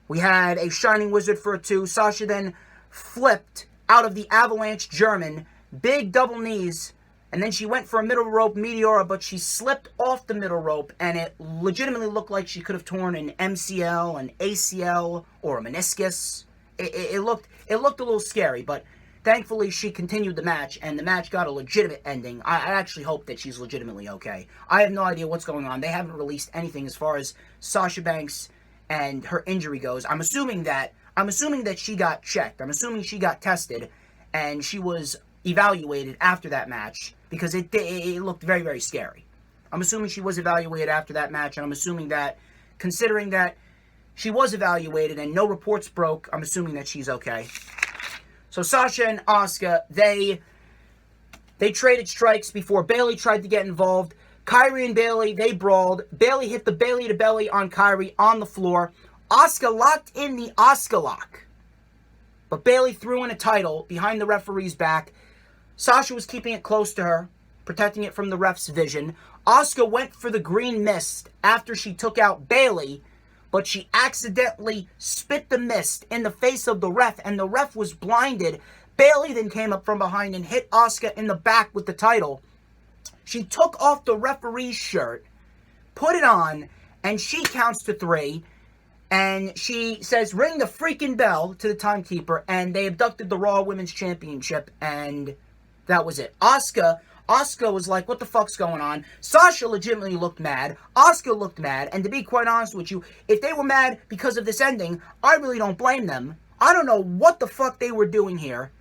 We had a Shining Wizard for a 2. Sasha then flipped out of the Avalanche German, big double knees, and then she went for a middle rope Meteora, but she slipped off the middle rope, and it legitimately looked like she could have torn an MCL, an ACL, or a meniscus. It looked a little scary, but thankfully she continued the match, and the match got a legitimate ending. I actually hope that she's legitimately okay. I have no idea what's going on. They haven't released anything as far as Sasha Banks and her injury goes. I'm assuming that she got checked. I'm assuming she got tested, and she was evaluated after that match, because it looked very, very scary. I'm assuming she was evaluated after that match, and I'm assuming that, considering that she was evaluated and no reports broke, I'm assuming that she's okay. So Sasha and Asuka, they traded strikes before Bayley tried to get involved. Kyrie and Bayley, they brawled. Bayley hit the Bayley to belly on Kyrie on the floor. Asuka locked in the Asuka lock, but Bayley threw in a title behind the referee's back. Sasha was keeping it close to her, protecting it from the ref's vision. Asuka went for the green mist after she took out Bayley, but she accidentally spit the mist in the face of the ref, and the ref was blinded. Bayley then came up from behind and hit Asuka in the back with the title. She took off the referee's shirt, put it on, and she counts to 3. And she says, ring the freaking bell to the timekeeper, and they abducted the Raw Women's Championship, and that was it. Asuka was like, what the fuck's going on? Sasha legitimately looked mad. Asuka looked mad, and to be quite honest with you, if they were mad because of this ending, I really don't blame them. I don't know what the fuck they were doing here.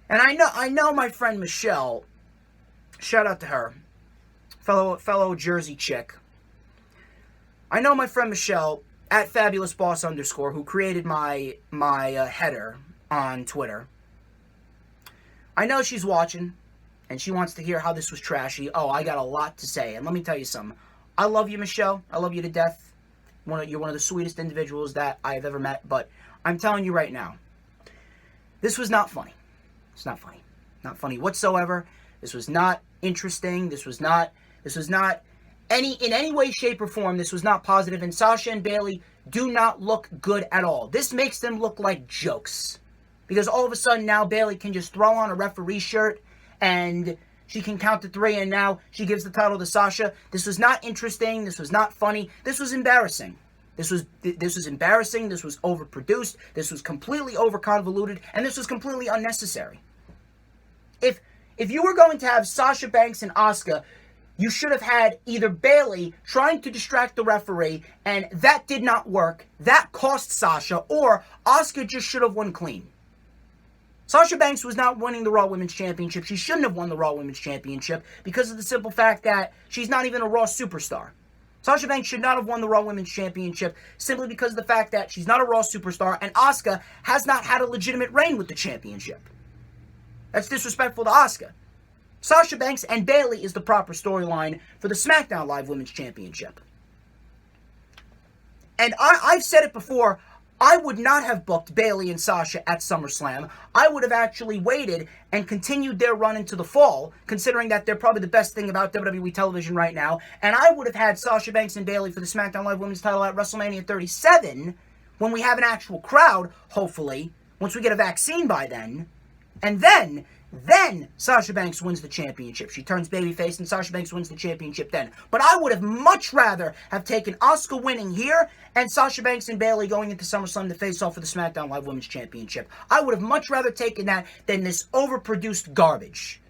And I know my friend Michelle, shout out to her, fellow Jersey chick. I know my friend Michelle, at FabulousBoss _, who created my header on Twitter. I know she's watching, and she wants to hear how this was trashy. Oh, I got a lot to say, and let me tell you something. I love you, Michelle. I love you to death. You're one of the sweetest individuals that I've ever met, but I'm telling you right now, this was not funny. It's not funny. Not funny whatsoever. This was not interesting. This was not in any way, shape, or form, this was not positive, and Sasha and Bayley do not look good at all. This makes them look like jokes. Because all of a sudden now Bayley can just throw on a referee shirt and she can count to 3, and now she gives the title to Sasha. This was not interesting. This was not funny. This was embarrassing. This was embarrassing. This was overproduced. This was completely overconvoluted, and this was completely unnecessary. If you were going to have Sasha Banks and Asuka, you should have had either Bayley trying to distract the referee, and that did not work. That cost Sasha, or Asuka just should have won clean. Sasha Banks was not winning the Raw Women's Championship. She shouldn't have won the Raw Women's Championship because of the simple fact that she's not even a Raw superstar. Sasha Banks should not have won the Raw Women's Championship simply because of the fact that she's not a Raw superstar, and Asuka has not had a legitimate reign with the championship. That's disrespectful to Asuka. Sasha Banks and Bayley is the proper storyline for the SmackDown Live Women's Championship. And I've said it before, I would not have booked Bayley and Sasha at SummerSlam. I would have actually waited and continued their run into the fall, considering that they're probably the best thing about WWE television right now. And I would have had Sasha Banks and Bayley for the SmackDown Live Women's title at WrestleMania 37, when we have an actual crowd, hopefully, once we get a vaccine by then. And then Sasha Banks wins the championship. She turns babyface and Sasha Banks wins the championship then. But I would have much rather have taken Asuka winning here and Sasha Banks and Bayley going into SummerSlam to face off for the SmackDown Live Women's Championship. I would have much rather taken that than this overproduced garbage.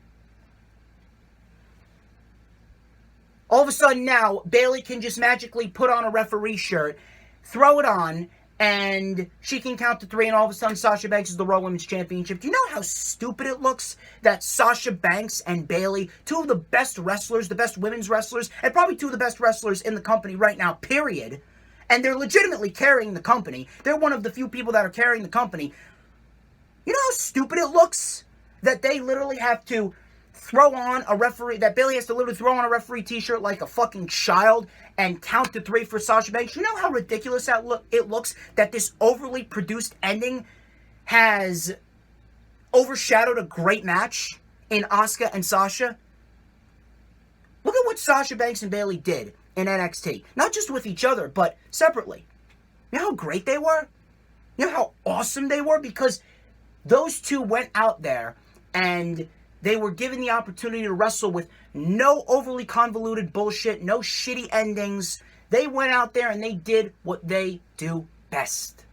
All of a sudden now, Bayley can just magically put on a referee shirt, throw it on, and she can count to 3, and all of a sudden Sasha Banks is the Raw Women's Championship. Do you know how stupid it looks that Sasha Banks and Bayley, two of the best wrestlers, the best women's wrestlers, and probably two of the best wrestlers in the company right now, period, and they're legitimately carrying the company. They're one of the few people that are carrying the company. You know how stupid it looks that they literally have to throw on a referee, that Bayley has to literally throw on a referee t-shirt like a fucking child and count to 3 for Sasha Banks? You know how ridiculous it looks that this overly produced ending has overshadowed a great match in Asuka and Sasha? Look at what Sasha Banks and Bayley did in NXT. Not just with each other, but separately. You know how great they were? You know how awesome they were? Because those two went out there and they were given the opportunity to wrestle with no overly convoluted bullshit, no shitty endings. They went out there and they did what they do best.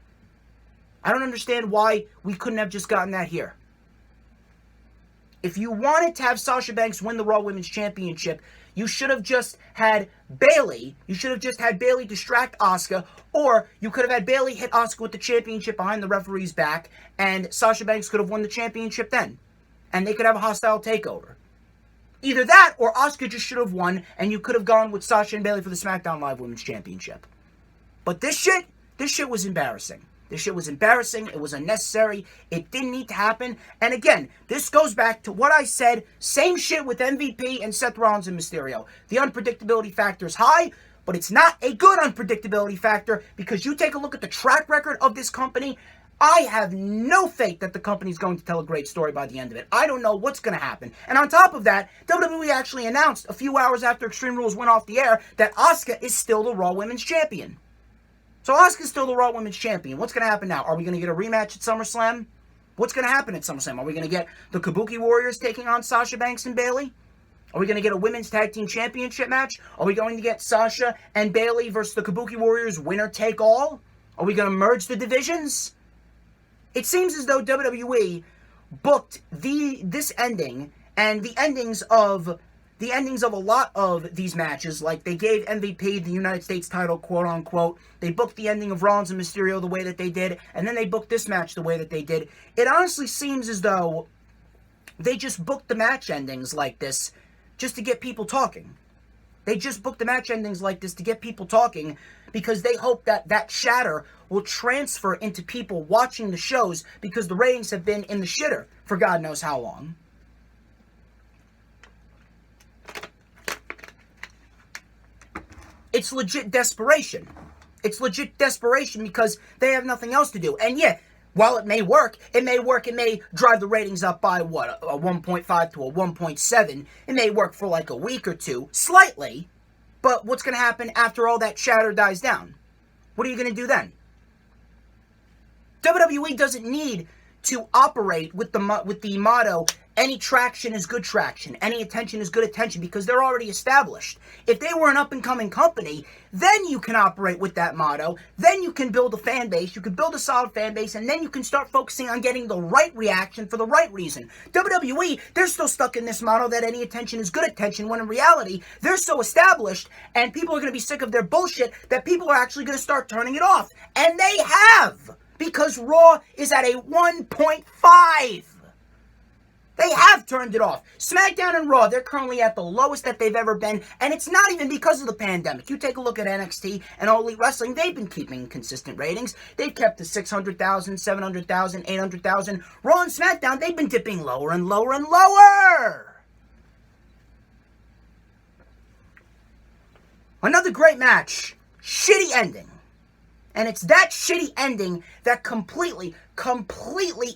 I don't understand why we couldn't have just gotten that here. If you wanted to have Sasha Banks win the Raw Women's Championship, you should have just had Bayley. You should have just had Bayley distract Asuka, or you could have had Bayley hit Asuka with the championship behind the referee's back, and Sasha Banks could have won the championship then. And they could have a hostile takeover. Either that, or Asuka just should have won, and you could have gone with Sasha and Bayley for the SmackDown Live Women's Championship. But this shit was embarrassing. This shit was embarrassing. It was unnecessary. It didn't need to happen. And again, this goes back to what I said. Same shit with MVP and Seth Rollins and Mysterio. The unpredictability factor is high, but it's not a good unpredictability factor, because you take a look at the track record of this company. I have no faith that the company's going to tell a great story by the end of it. I don't know what's going to happen. And on top of that, WWE actually announced a few hours after Extreme Rules went off the air that Asuka is still the Raw Women's Champion. So Asuka's still the Raw Women's Champion. What's going to happen now? Are we going to get a rematch at SummerSlam? What's going to happen at SummerSlam? Are we going to get the Kabuki Warriors taking on Sasha Banks and Bayley? Are we going to get a Women's Tag Team Championship match? Are we going to get Sasha and Bayley versus the Kabuki Warriors winner take all? Are we going to merge the divisions? It seems as though WWE booked this ending and the endings of a lot of these matches. Like, they gave MVP the United States title, quote unquote. They booked the ending of Rollins and Mysterio the way that they did, and then they booked this match the way that they did. It honestly seems as though they just booked the match endings like this just to get people talking. They just booked the match endings like this to get people talking because they hope that that chatter will transfer into people watching the shows, because the ratings have been in the shitter for God knows how long. It's legit desperation. It's legit desperation because they have nothing else to do. And yeah, while it may work, it may drive the ratings up by, what, a 1.5 to a 1.7. It may work for like a week or two, slightly. But what's going to happen after all that chatter dies down? What are you going to do then? WWE doesn't need to operate with the motto, any traction is good traction, any attention is good attention, because they're already established. If they were an up-and-coming company, then you can operate with that motto, then you can build a fan base, you can build a solid fan base, and then you can start focusing on getting the right reaction for the right reason. WWE, they're still stuck in this motto that any attention is good attention, when in reality, they're so established, and people are going to be sick of their bullshit, that people are actually going to start turning it off. And they have! Because Raw is at a 1.5. They have turned it off. SmackDown and Raw, they're currently at the lowest that they've ever been, and it's not even because of the pandemic. You take a look at NXT and All Elite Wrestling, they've been keeping consistent ratings. They've kept the 600,000, 700,000, 800,000. Raw and SmackDown, they've been dipping lower and lower and lower. Another great match. Shitty ending. And it's that shitty ending that completely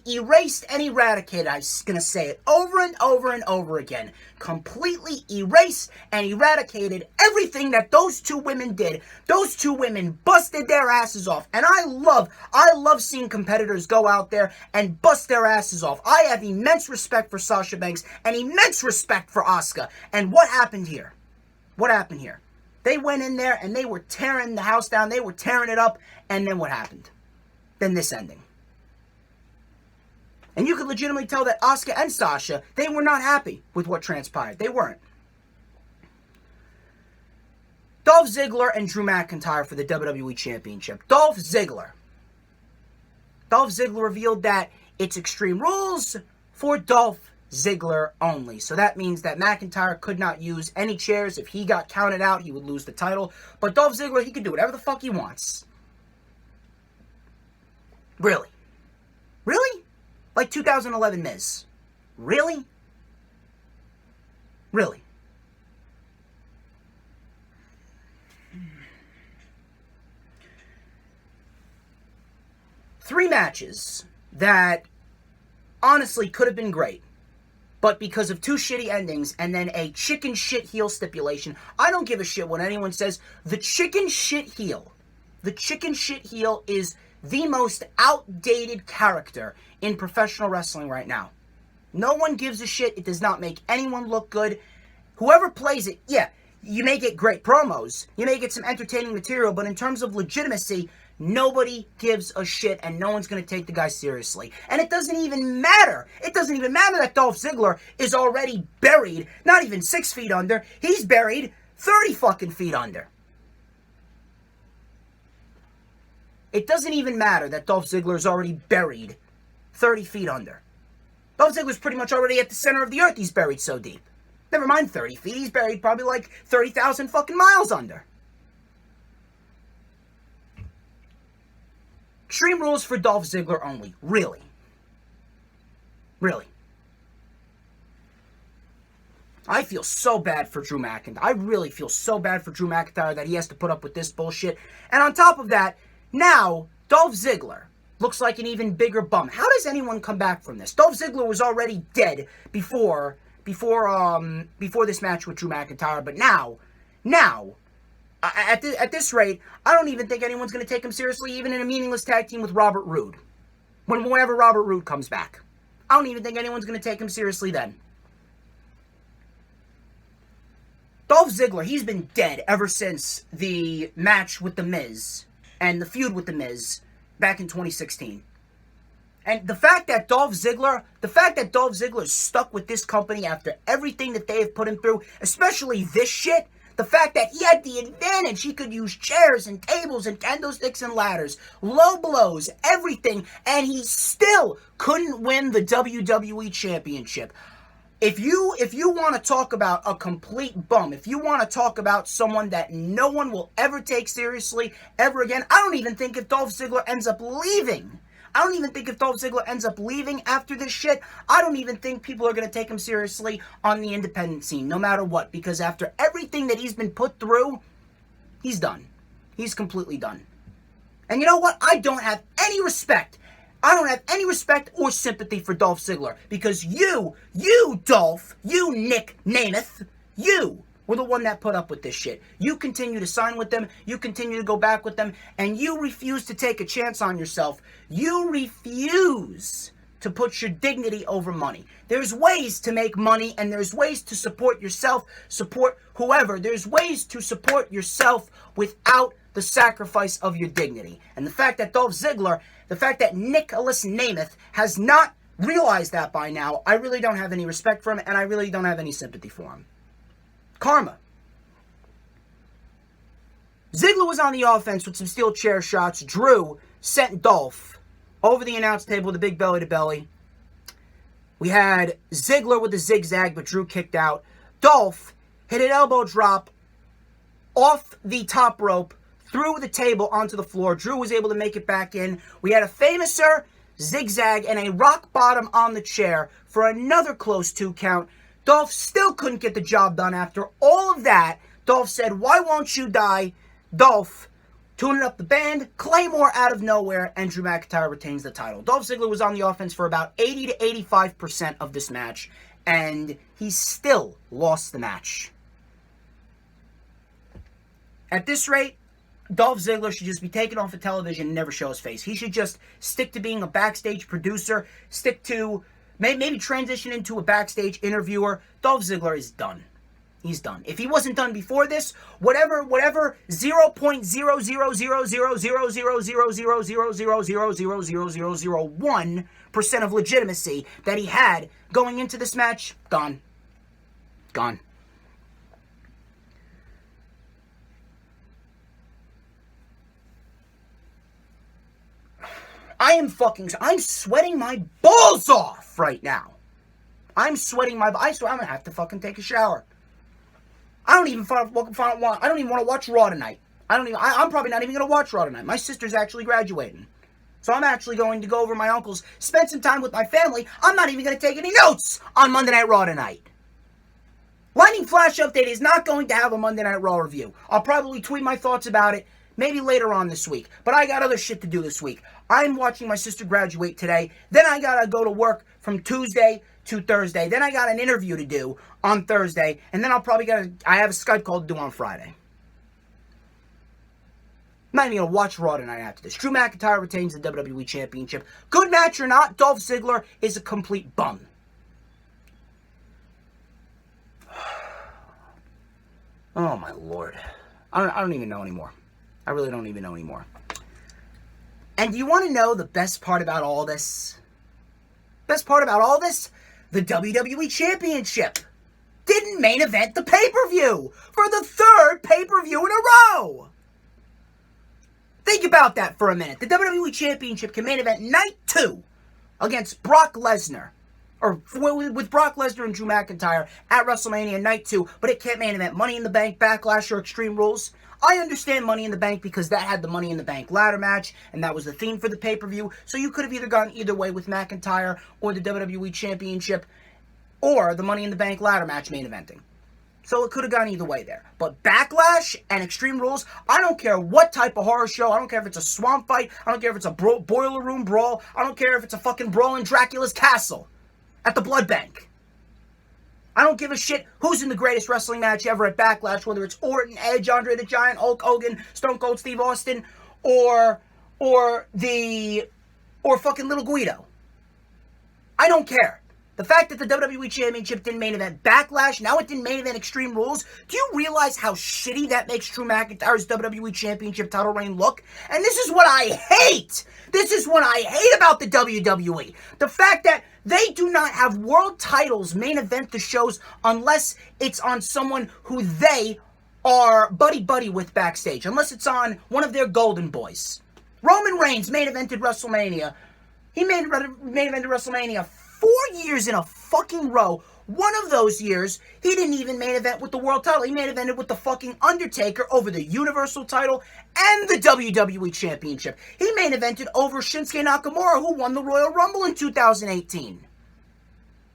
erased and eradicated. I'm just going to say it over and over and over again. Completely erased and eradicated everything that those two women did. Those two women busted their asses off. And I love seeing competitors go out there and bust their asses off. I have immense respect for Sasha Banks and immense respect for Asuka. And what happened here? What happened here? They went in there and they were tearing the house down. They were tearing it up. And then what happened? Then this ending. And you could legitimately tell that Asuka and Sasha, they were not happy with what transpired. They weren't. Dolph Ziggler and Drew McIntyre for the WWE Championship. Dolph Ziggler revealed that it's Extreme Rules for Dolph Ziggler only. So that means that McIntyre could not use any chairs. If he got counted out, he would lose the title. But Dolph Ziggler, he can do whatever the fuck he wants. Really? Really? Like 2011 Miz. Really? Really? Three matches that honestly could have been great. But because of two shitty endings and then a chicken shit heel stipulation, I don't give a shit what anyone says. The chicken shit heel. The chicken shit heel is the most outdated character in professional wrestling right now. No one gives a shit. It does not make anyone look good. Whoever plays it, yeah, you may get great promos. You may get some entertaining material, but in terms of legitimacy, nobody gives a shit, and no one's going to take the guy seriously. And it doesn't even matter. It doesn't even matter that Dolph Ziggler is already buried, not even 6 feet under. He's buried 30 fucking feet under. It doesn't even matter that Dolph Ziggler is already buried 30 feet under. Dolph Ziggler's pretty much already at the center of the earth. He's buried so deep. Never mind 30 feet. He's buried probably like 30,000 fucking miles under. Extreme Rules for Dolph Ziggler only. Really? Really? I feel so bad for Drew McIntyre. I really feel so bad for Drew McIntyre that he has to put up with this bullshit. And on top of that, now Dolph Ziggler looks like an even bigger bum. How does anyone come back from this? Dolph Ziggler was already dead before this match with Drew McIntyre, but now, at this rate, I don't even think anyone's going to take him seriously, even in a meaningless tag team with Robert Roode. Whenever Robert Roode comes back. I don't even think anyone's going to take him seriously then. Dolph Ziggler, he's been dead ever since the match with The Miz and the feud with The Miz back in 2016. And the fact that Dolph Ziggler is stuck with this company after everything that they have put him through, especially this shit, the fact that he had the advantage, he could use chairs and tables and candlesticks and ladders, low blows, everything, and he still couldn't win the WWE Championship. If you want to talk about a complete bum, if you want to talk about someone that no one will ever take seriously ever again, I don't even think if Dolph Ziggler ends up leaving after this shit, I don't even think people are going to take him seriously on the independent scene, no matter what. Because after everything that he's been put through, he's done. He's completely done. And you know what? I don't have any respect. I don't have any respect or sympathy for Dolph Ziggler. Because you, Dolph, you Nick Namath, you were the one that put up with this shit. You continue to sign with them. You continue to go back with them. And you refuse to take a chance on yourself. You refuse to put your dignity over money. There's ways to make money, and there's ways to support yourself, support whoever. There's ways to support yourself without the sacrifice of your dignity. And the fact that Dolph Ziggler, the fact that Nicholas Namath has not realized that by now, I really don't have any respect for him, and I really don't have any sympathy for him. Karma. Ziggler was on the offense with some steel chair shots. Drew sent Dolph over the announce table with a big belly-to-belly. We had Ziggler with a zigzag, but Drew kicked out. Dolph hit an elbow drop off the top rope, through the table onto the floor. Drew was able to make it back in. We had a famouser zigzag and a rock bottom on the chair for another close 2 count. Dolph still couldn't get the job done after all of that. Dolph said, "Why won't you die?" Dolph tuning up the band, Claymore out of nowhere, and Drew McIntyre retains the title. Dolph Ziggler was on the offense for about 80 to 85% of this match, and he still lost the match. At this rate, Dolph Ziggler should just be taken off of television and never show his face. He should just stick to being a backstage producer, stick to maybe transition into a backstage interviewer. Dolph Ziggler is done. He's done. If he wasn't done before this, whatever 0.00000000000000001% of legitimacy that he had going into this match, gone. Gone. I'm sweating my balls off right now. I'm gonna have to fucking take a shower. I don't even want to watch Raw tonight. I'm probably not even gonna watch Raw tonight. My sister's actually graduating. So I'm actually going to go over to my uncle's, spend some time with my family. I'm not even gonna take any notes on Monday Night Raw tonight. Lightning Flash Update is not going to have a Monday Night Raw review. I'll probably tweet my thoughts about it maybe later on this week. But I got other shit to do this week. I'm watching my sister graduate today. Then I gotta go to work from Tuesday to Thursday. Then I got an interview to do on Thursday. And then I have a Skype call to do on Friday. I'm not even gonna watch Raw tonight after this. Drew McIntyre retains the WWE Championship. Good match or not, Dolph Ziggler is a complete bum. Oh my lord. I don't even know anymore. I really don't even know anymore. And you want to know the best part about all this? Best part about all this? The WWE Championship didn't main event the pay-per-view for the 3rd pay-per-view in a row. Think about that for a minute. The WWE Championship can main event night 2 against Brock Lesnar. Or with Brock Lesnar and Drew McIntyre at WrestleMania night 2, but it can't main event Money in the Bank, Backlash, or Extreme Rules. I understand Money in the Bank because that had the Money in the Bank ladder match, and that was the theme for the pay-per-view, so you could have either gone either way with McIntyre or the WWE Championship or the Money in the Bank ladder match main eventing. So it could have gone either way there. But Backlash and Extreme Rules, I don't care what type of horror show, I don't care if it's a swamp fight, I don't care if it's a boiler room brawl, I don't care if it's a fucking brawl in Dracula's castle at the Blood Bank. I don't give a shit who's in the greatest wrestling match ever at Backlash, whether it's Orton, Edge, Andre the Giant, Hulk Hogan, Stone Cold Steve Austin, or fucking Little Guido. I don't care. The fact that the WWE Championship didn't main event Backlash, now it didn't main event Extreme Rules. Do you realize how shitty that makes Drew McIntyre's WWE Championship title reign look? And this is what I hate! This is what I hate about the WWE. The fact that they do not have world titles main event the shows unless it's on someone who they are buddy-buddy with backstage. Unless it's on one of their golden boys. Roman Reigns main evented WrestleMania. He main evented WrestleMania 4 years in a fucking row. One of those years, he didn't even main event with the world title. He main evented with the fucking Undertaker over the Universal title and the WWE Championship. He main evented over Shinsuke Nakamura, who won the Royal Rumble in 2018.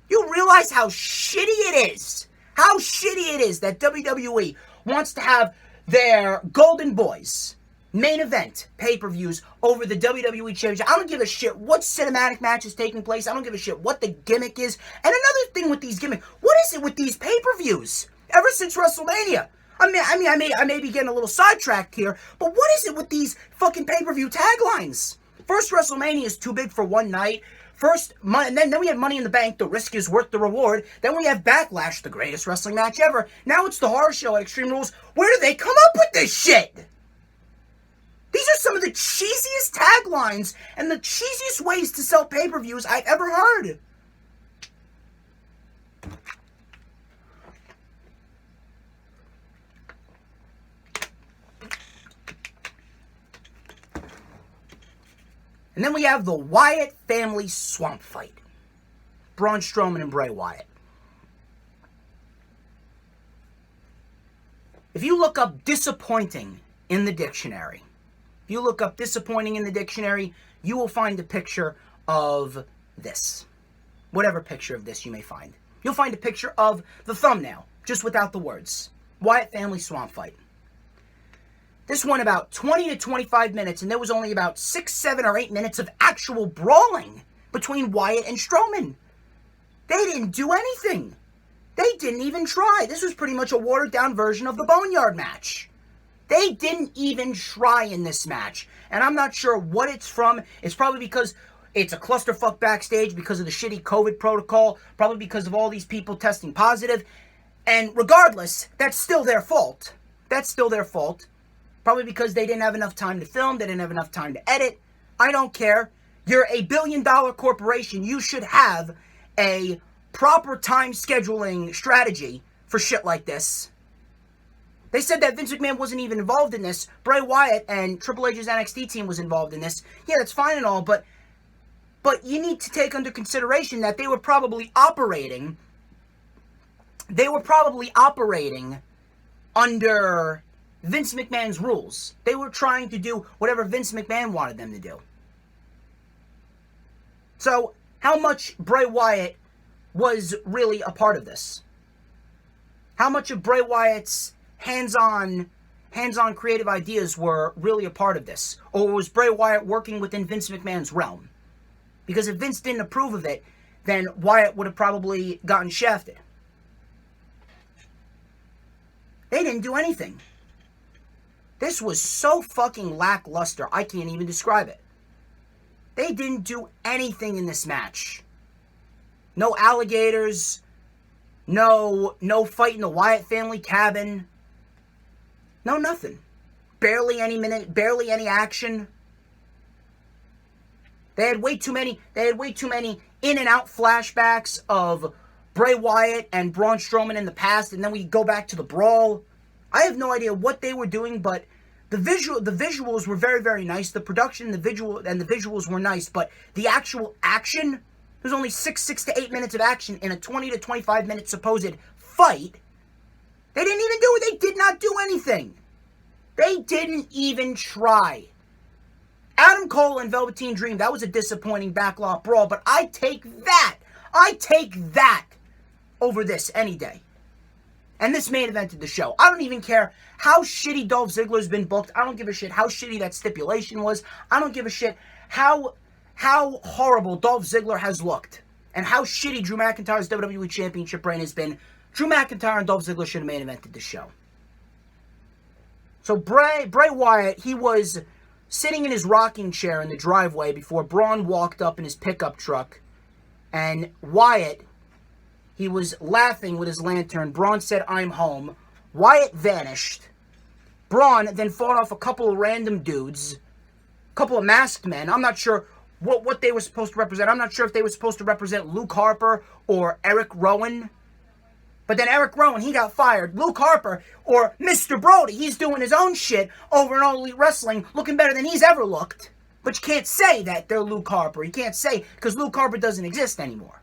You realize how shitty it is? How shitty it is that WWE wants to have their golden boys main event pay-per-views over the WWE Championship. I don't give a shit what cinematic match is taking place. I don't give a shit what the gimmick is. And another thing with these gimmicks, what is it with these pay-per-views? Ever since WrestleMania. I may be getting a little sidetracked here, but what is it with these fucking pay-per-view taglines? First, WrestleMania is too big for one night. And then we have Money in the Bank, the risk is worth the reward. Then we have Backlash, the greatest wrestling match ever. Now it's the horror show at Extreme Rules. Where do they come up with this shit? These are some of the cheesiest taglines and the cheesiest ways to sell pay-per-views I've ever heard. And then we have the Wyatt family swamp fight. Braun Strowman and Bray Wyatt. If you look up disappointing in the dictionary, you will find a picture of this. Whatever picture of this you may find. You'll find a picture of the thumbnail, just without the words. Wyatt family swamp fight. This went about 20 to 25 minutes, and there was only about 6, 7, or 8 minutes of actual brawling between Wyatt and Strowman. They didn't do anything. They didn't even try. This was pretty much a watered-down version of the Boneyard match. They didn't even try in this match. And I'm not sure what it's from. It's probably because it's a clusterfuck backstage because of the shitty COVID protocol. Probably because of all these people testing positive. And regardless, that's still their fault. Probably because they didn't have enough time to film. They didn't have enough time to edit. I don't care. You're a billion-dollar corporation. You should have a proper time scheduling strategy for shit like this. They said that Vince McMahon wasn't even involved in this. Bray Wyatt and Triple H's NXT team was involved in this. Yeah, that's fine and all, but you need to take under consideration that they were probably operating under Vince McMahon's rules. They were trying to do whatever Vince McMahon wanted them to do. So, how much Bray Wyatt was really a part of this? How much of Bray Wyatt's hands-on creative ideas were really a part of this? Or was Bray Wyatt working within Vince McMahon's realm? Because if Vince didn't approve of it, then Wyatt would have probably gotten shafted. They didn't do anything. This was so fucking lackluster, I can't even describe it. They didn't do anything in this match. No alligators. No fight in the Wyatt family cabin. No, nothing. Barely any action. They had way too many in and out flashbacks of Bray Wyatt and Braun Strowman in the past, and then we go back to the brawl. I have no idea what they were doing, but the visuals were very, very nice. The production, the visuals were nice, but the actual action, there's only 6 to 8 minutes of action in a 20 to 25 minute supposed fight. They didn't even do it. They did not do anything. They didn't even try. Adam Cole and Velveteen Dream, that was a disappointing backlot brawl, but I take that over this any day. And this main evented the show. I don't even care how shitty Dolph Ziggler's been booked. I don't give a shit how shitty that stipulation was. I don't give a shit how horrible Dolph Ziggler has looked. And how shitty Drew McIntyre's WWE Championship reign has been. Drew McIntyre and Dolph Ziggler should have main evented the show. So Bray Wyatt, he was sitting in his rocking chair in the driveway before Braun walked up in his pickup truck. And Wyatt He was laughing with his lantern. Braun said, "I'm home." Wyatt vanished. Braun then fought off a couple of random dudes, a couple of masked men. I'm not sure what they were supposed to represent. I'm not sure if they were supposed to represent Luke Harper or Eric Rowan. But then Eric Rowan, he got fired. Luke Harper, or Mr. Brody, he's doing his own shit over in All Elite Wrestling, looking better than he's ever looked. But you can't say that they're Luke Harper. You can't say, because Luke Harper doesn't exist anymore.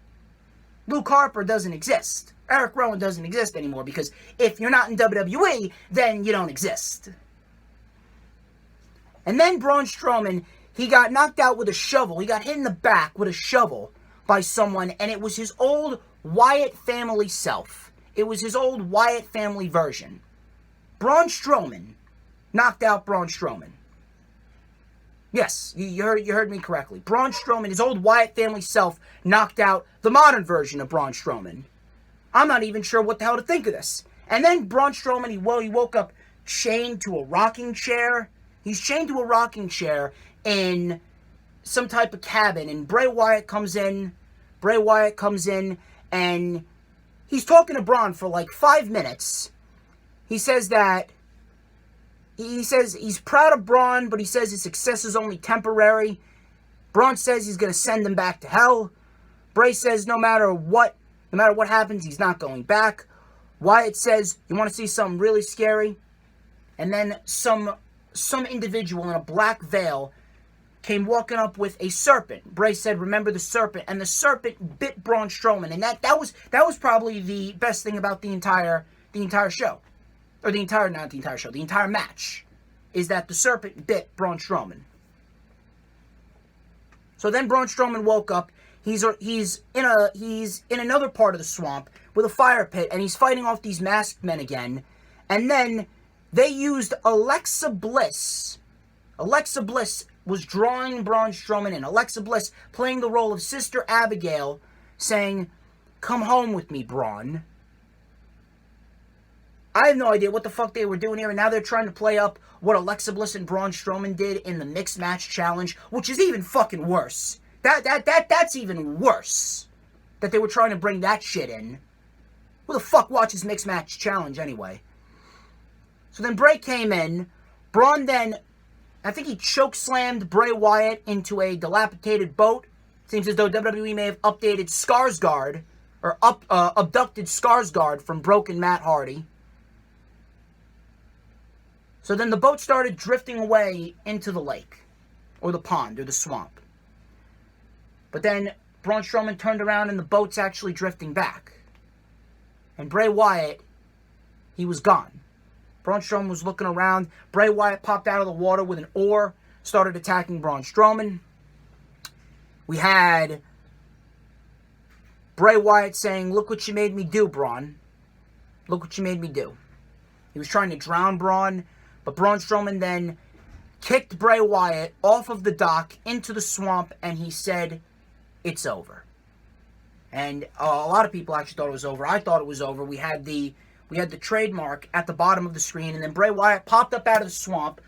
Luke Harper doesn't exist. Eric Rowan doesn't exist anymore, because if you're not in WWE, then you don't exist. And then Braun Strowman, he got knocked out with a shovel. He got hit in the back with a shovel by someone, and it was his old Wyatt family self. It was his old Wyatt family version. Braun Strowman knocked out Braun Strowman. Yes, you heard me correctly. Braun Strowman, his old Wyatt family self, knocked out the modern version of Braun Strowman. I'm not even sure what the hell to think of this. And then Braun Strowman, he woke up chained to a rocking chair. He's chained to a rocking chair in some type of cabin, and Bray Wyatt comes in. Bray Wyatt comes in, and he's talking to Braun for like 5 minutes. He says he's proud of Braun, but he says his success is only temporary. Braun says he's going to send him back to hell. Bray says no matter what happens, he's not going back. Wyatt says, "You want to see something really scary?" And then some individual in a black veil came walking up with a serpent. Bray said, "Remember the serpent," and the serpent bit Braun Strowman, and that was probably the best thing about the entire show, or the entire match, is that the serpent bit Braun Strowman. So then Braun Strowman woke up. He's in another part of the swamp with a fire pit, and he's fighting off these masked men again. And then they used Alexa Bliss. Alexa Bliss was drawing Braun Strowman in. Alexa Bliss playing the role of Sister Abigail, saying, "Come home with me, Braun." I have no idea what the fuck they were doing here, and now they're trying to play up what Alexa Bliss and Braun Strowman did in the Mixed Match Challenge, which is even fucking worse. That's even worse. That they were trying to bring that shit in. Who the fuck watches Mixed Match Challenge anyway? So then Bray came in. Braun then, I think he chokeslammed Bray Wyatt into a dilapidated boat. Seems as though WWE may have updated Skarsgård, or abducted Skarsgård from Broken Matt Hardy. So then the boat started drifting away into the lake, or the pond, or the swamp. But then Braun Strowman turned around and the boat's actually drifting back. And Bray Wyatt, he was gone. Braun Strowman was looking around. Bray Wyatt popped out of the water with an oar, started attacking Braun Strowman. We had Bray Wyatt saying, "Look what you made me do, Braun. Look what you made me do." He was trying to drown Braun, but Braun Strowman then kicked Bray Wyatt off of the dock into the swamp, and he said, "It's over." And a lot of people actually thought it was over. I thought it was over. We had the trademark at the bottom of the screen, and then Bray Wyatt popped up out of the swamp,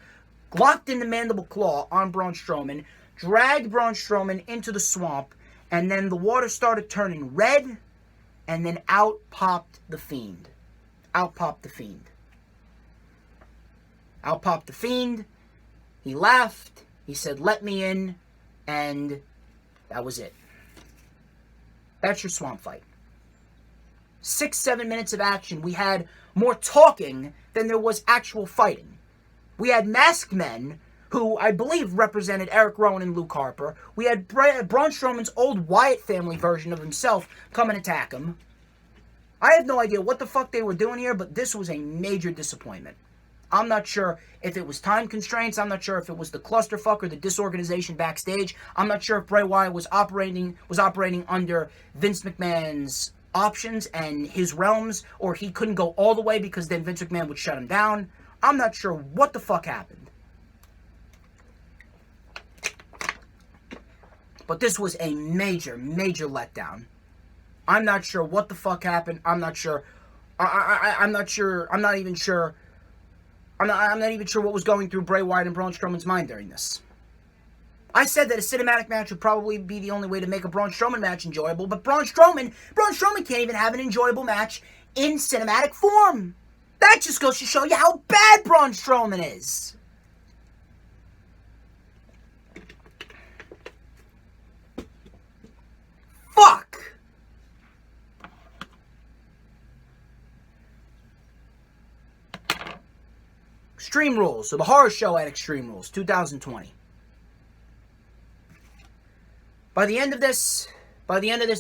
locked in the mandible claw on Braun Strowman, dragged Braun Strowman into the swamp, and then the water started turning red, and then out popped the Fiend. Out popped the Fiend. Out popped the Fiend. He laughed. He said, "Let me in," and that was it. That's your swamp fight. 6-7 minutes of action. We had more talking than there was actual fighting. We had masked men who I believe represented Eric Rowan and Luke Harper. We had Braun Strowman's old Wyatt family version of himself come and attack him. I have no idea what the fuck they were doing here, but this was a major disappointment. I'm not sure if it was time constraints. I'm not sure if it was the clusterfuck or the disorganization backstage. I'm not sure if Bray Wyatt was operating under Vince McMahon's options and his realms, or he couldn't go all the way because then Vince McMahon would shut him down. I'm not sure what the fuck happened. But this was a major, major letdown. I'm not sure what the fuck happened. I'm not sure. I'm not sure. I'm not even sure. I'm not even sure what was going through Bray Wyatt and Braun Strowman's mind during this. I said that a cinematic match would probably be the only way to make a Braun Strowman match enjoyable, but Braun Strowman can't even have an enjoyable match in cinematic form. That just goes to show you how bad Braun Strowman is. Fuck! Extreme Rules. So the horror show at Extreme Rules, 2020. By the end of this,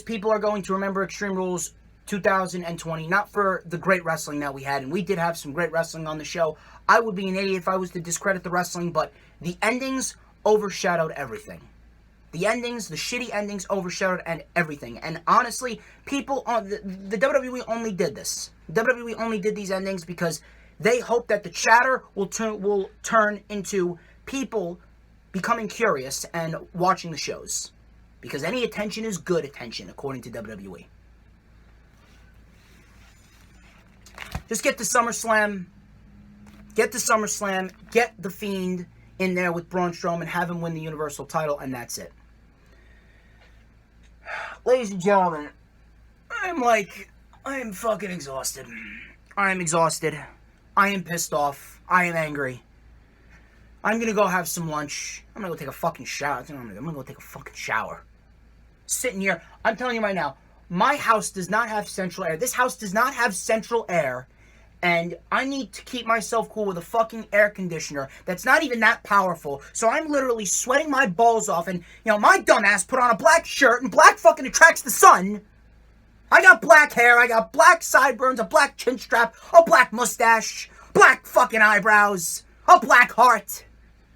people are going to remember Extreme Rules 2020, not for the great wrestling that we had, and we did have some great wrestling on the show. I would be an idiot if I was to discredit the wrestling, but the endings overshadowed everything. The endings, the shitty endings overshadowed and everything. And honestly, people on the WWE only did this. WWE only did these endings because they hope that the chatter will turn into people becoming curious and watching the shows. Because any attention is good attention, according to WWE. Just get to SummerSlam. Get The Fiend in there with Braun Strowman. Have him win the Universal title, and that's it. Ladies and gentlemen, I am fucking exhausted. I am exhausted. I am pissed off. I am angry. I'm gonna go have some lunch. I'm gonna go take a fucking shower. I'm gonna go take a fucking shower. Sitting here, I'm telling you right now, my house does not have central air. This house does not have central air. And I need to keep myself cool with a fucking air conditioner that's not even that powerful. So I'm literally sweating my balls off. And, my dumbass put on a black shirt, and black fucking attracts the sun. I got black hair, I got black sideburns, a black chin strap, a black mustache, black fucking eyebrows, a black heart.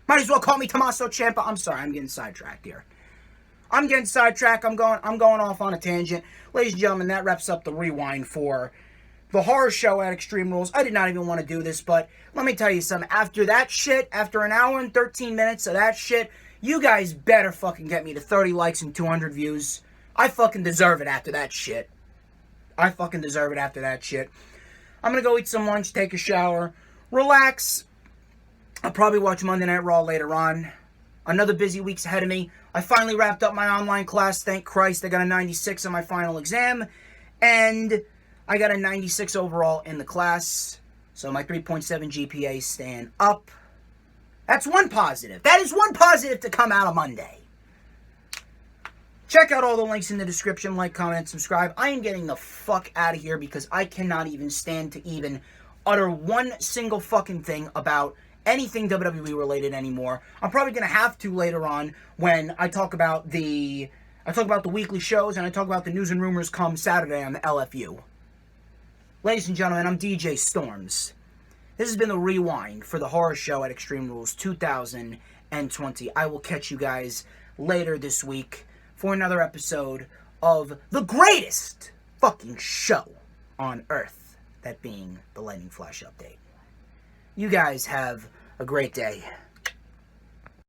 Might as well call me Tommaso Ciampa. I'm sorry, I'm getting sidetracked here. I'm going off on a tangent. Ladies and gentlemen, that wraps up the rewind for the horror show at Extreme Rules. I did not even want to do this, but let me tell you something. After that shit, after an hour and 13 minutes of that shit, you guys better fucking get me to 30 likes and 200 views. I fucking deserve it after that shit. I'm gonna go eat some lunch, take a shower, relax. I'll probably watch Monday Night Raw later on. Another busy week's ahead of me. I finally wrapped up my online class, thank Christ. I got a 96 on my final exam, and I got a 96 overall in the class, so my 3.7 GPA is staying up. That's one positive. That is one positive to come out of Monday. Check out all the links in the description. Like, comment, subscribe. I am getting the fuck out of here because I cannot even stand to even utter one single fucking thing about anything WWE related anymore. I'm probably going to have to later on when I talk about the weekly shows and I talk about the news and rumors come Saturday on the LFU. Ladies and gentlemen, I'm DJ Storms. This has been the rewind for the horror show at Extreme Rules 2020. I will catch you guys later this week for another episode of the greatest fucking show on earth, that being the Lightning Flash Update. You guys have a great day.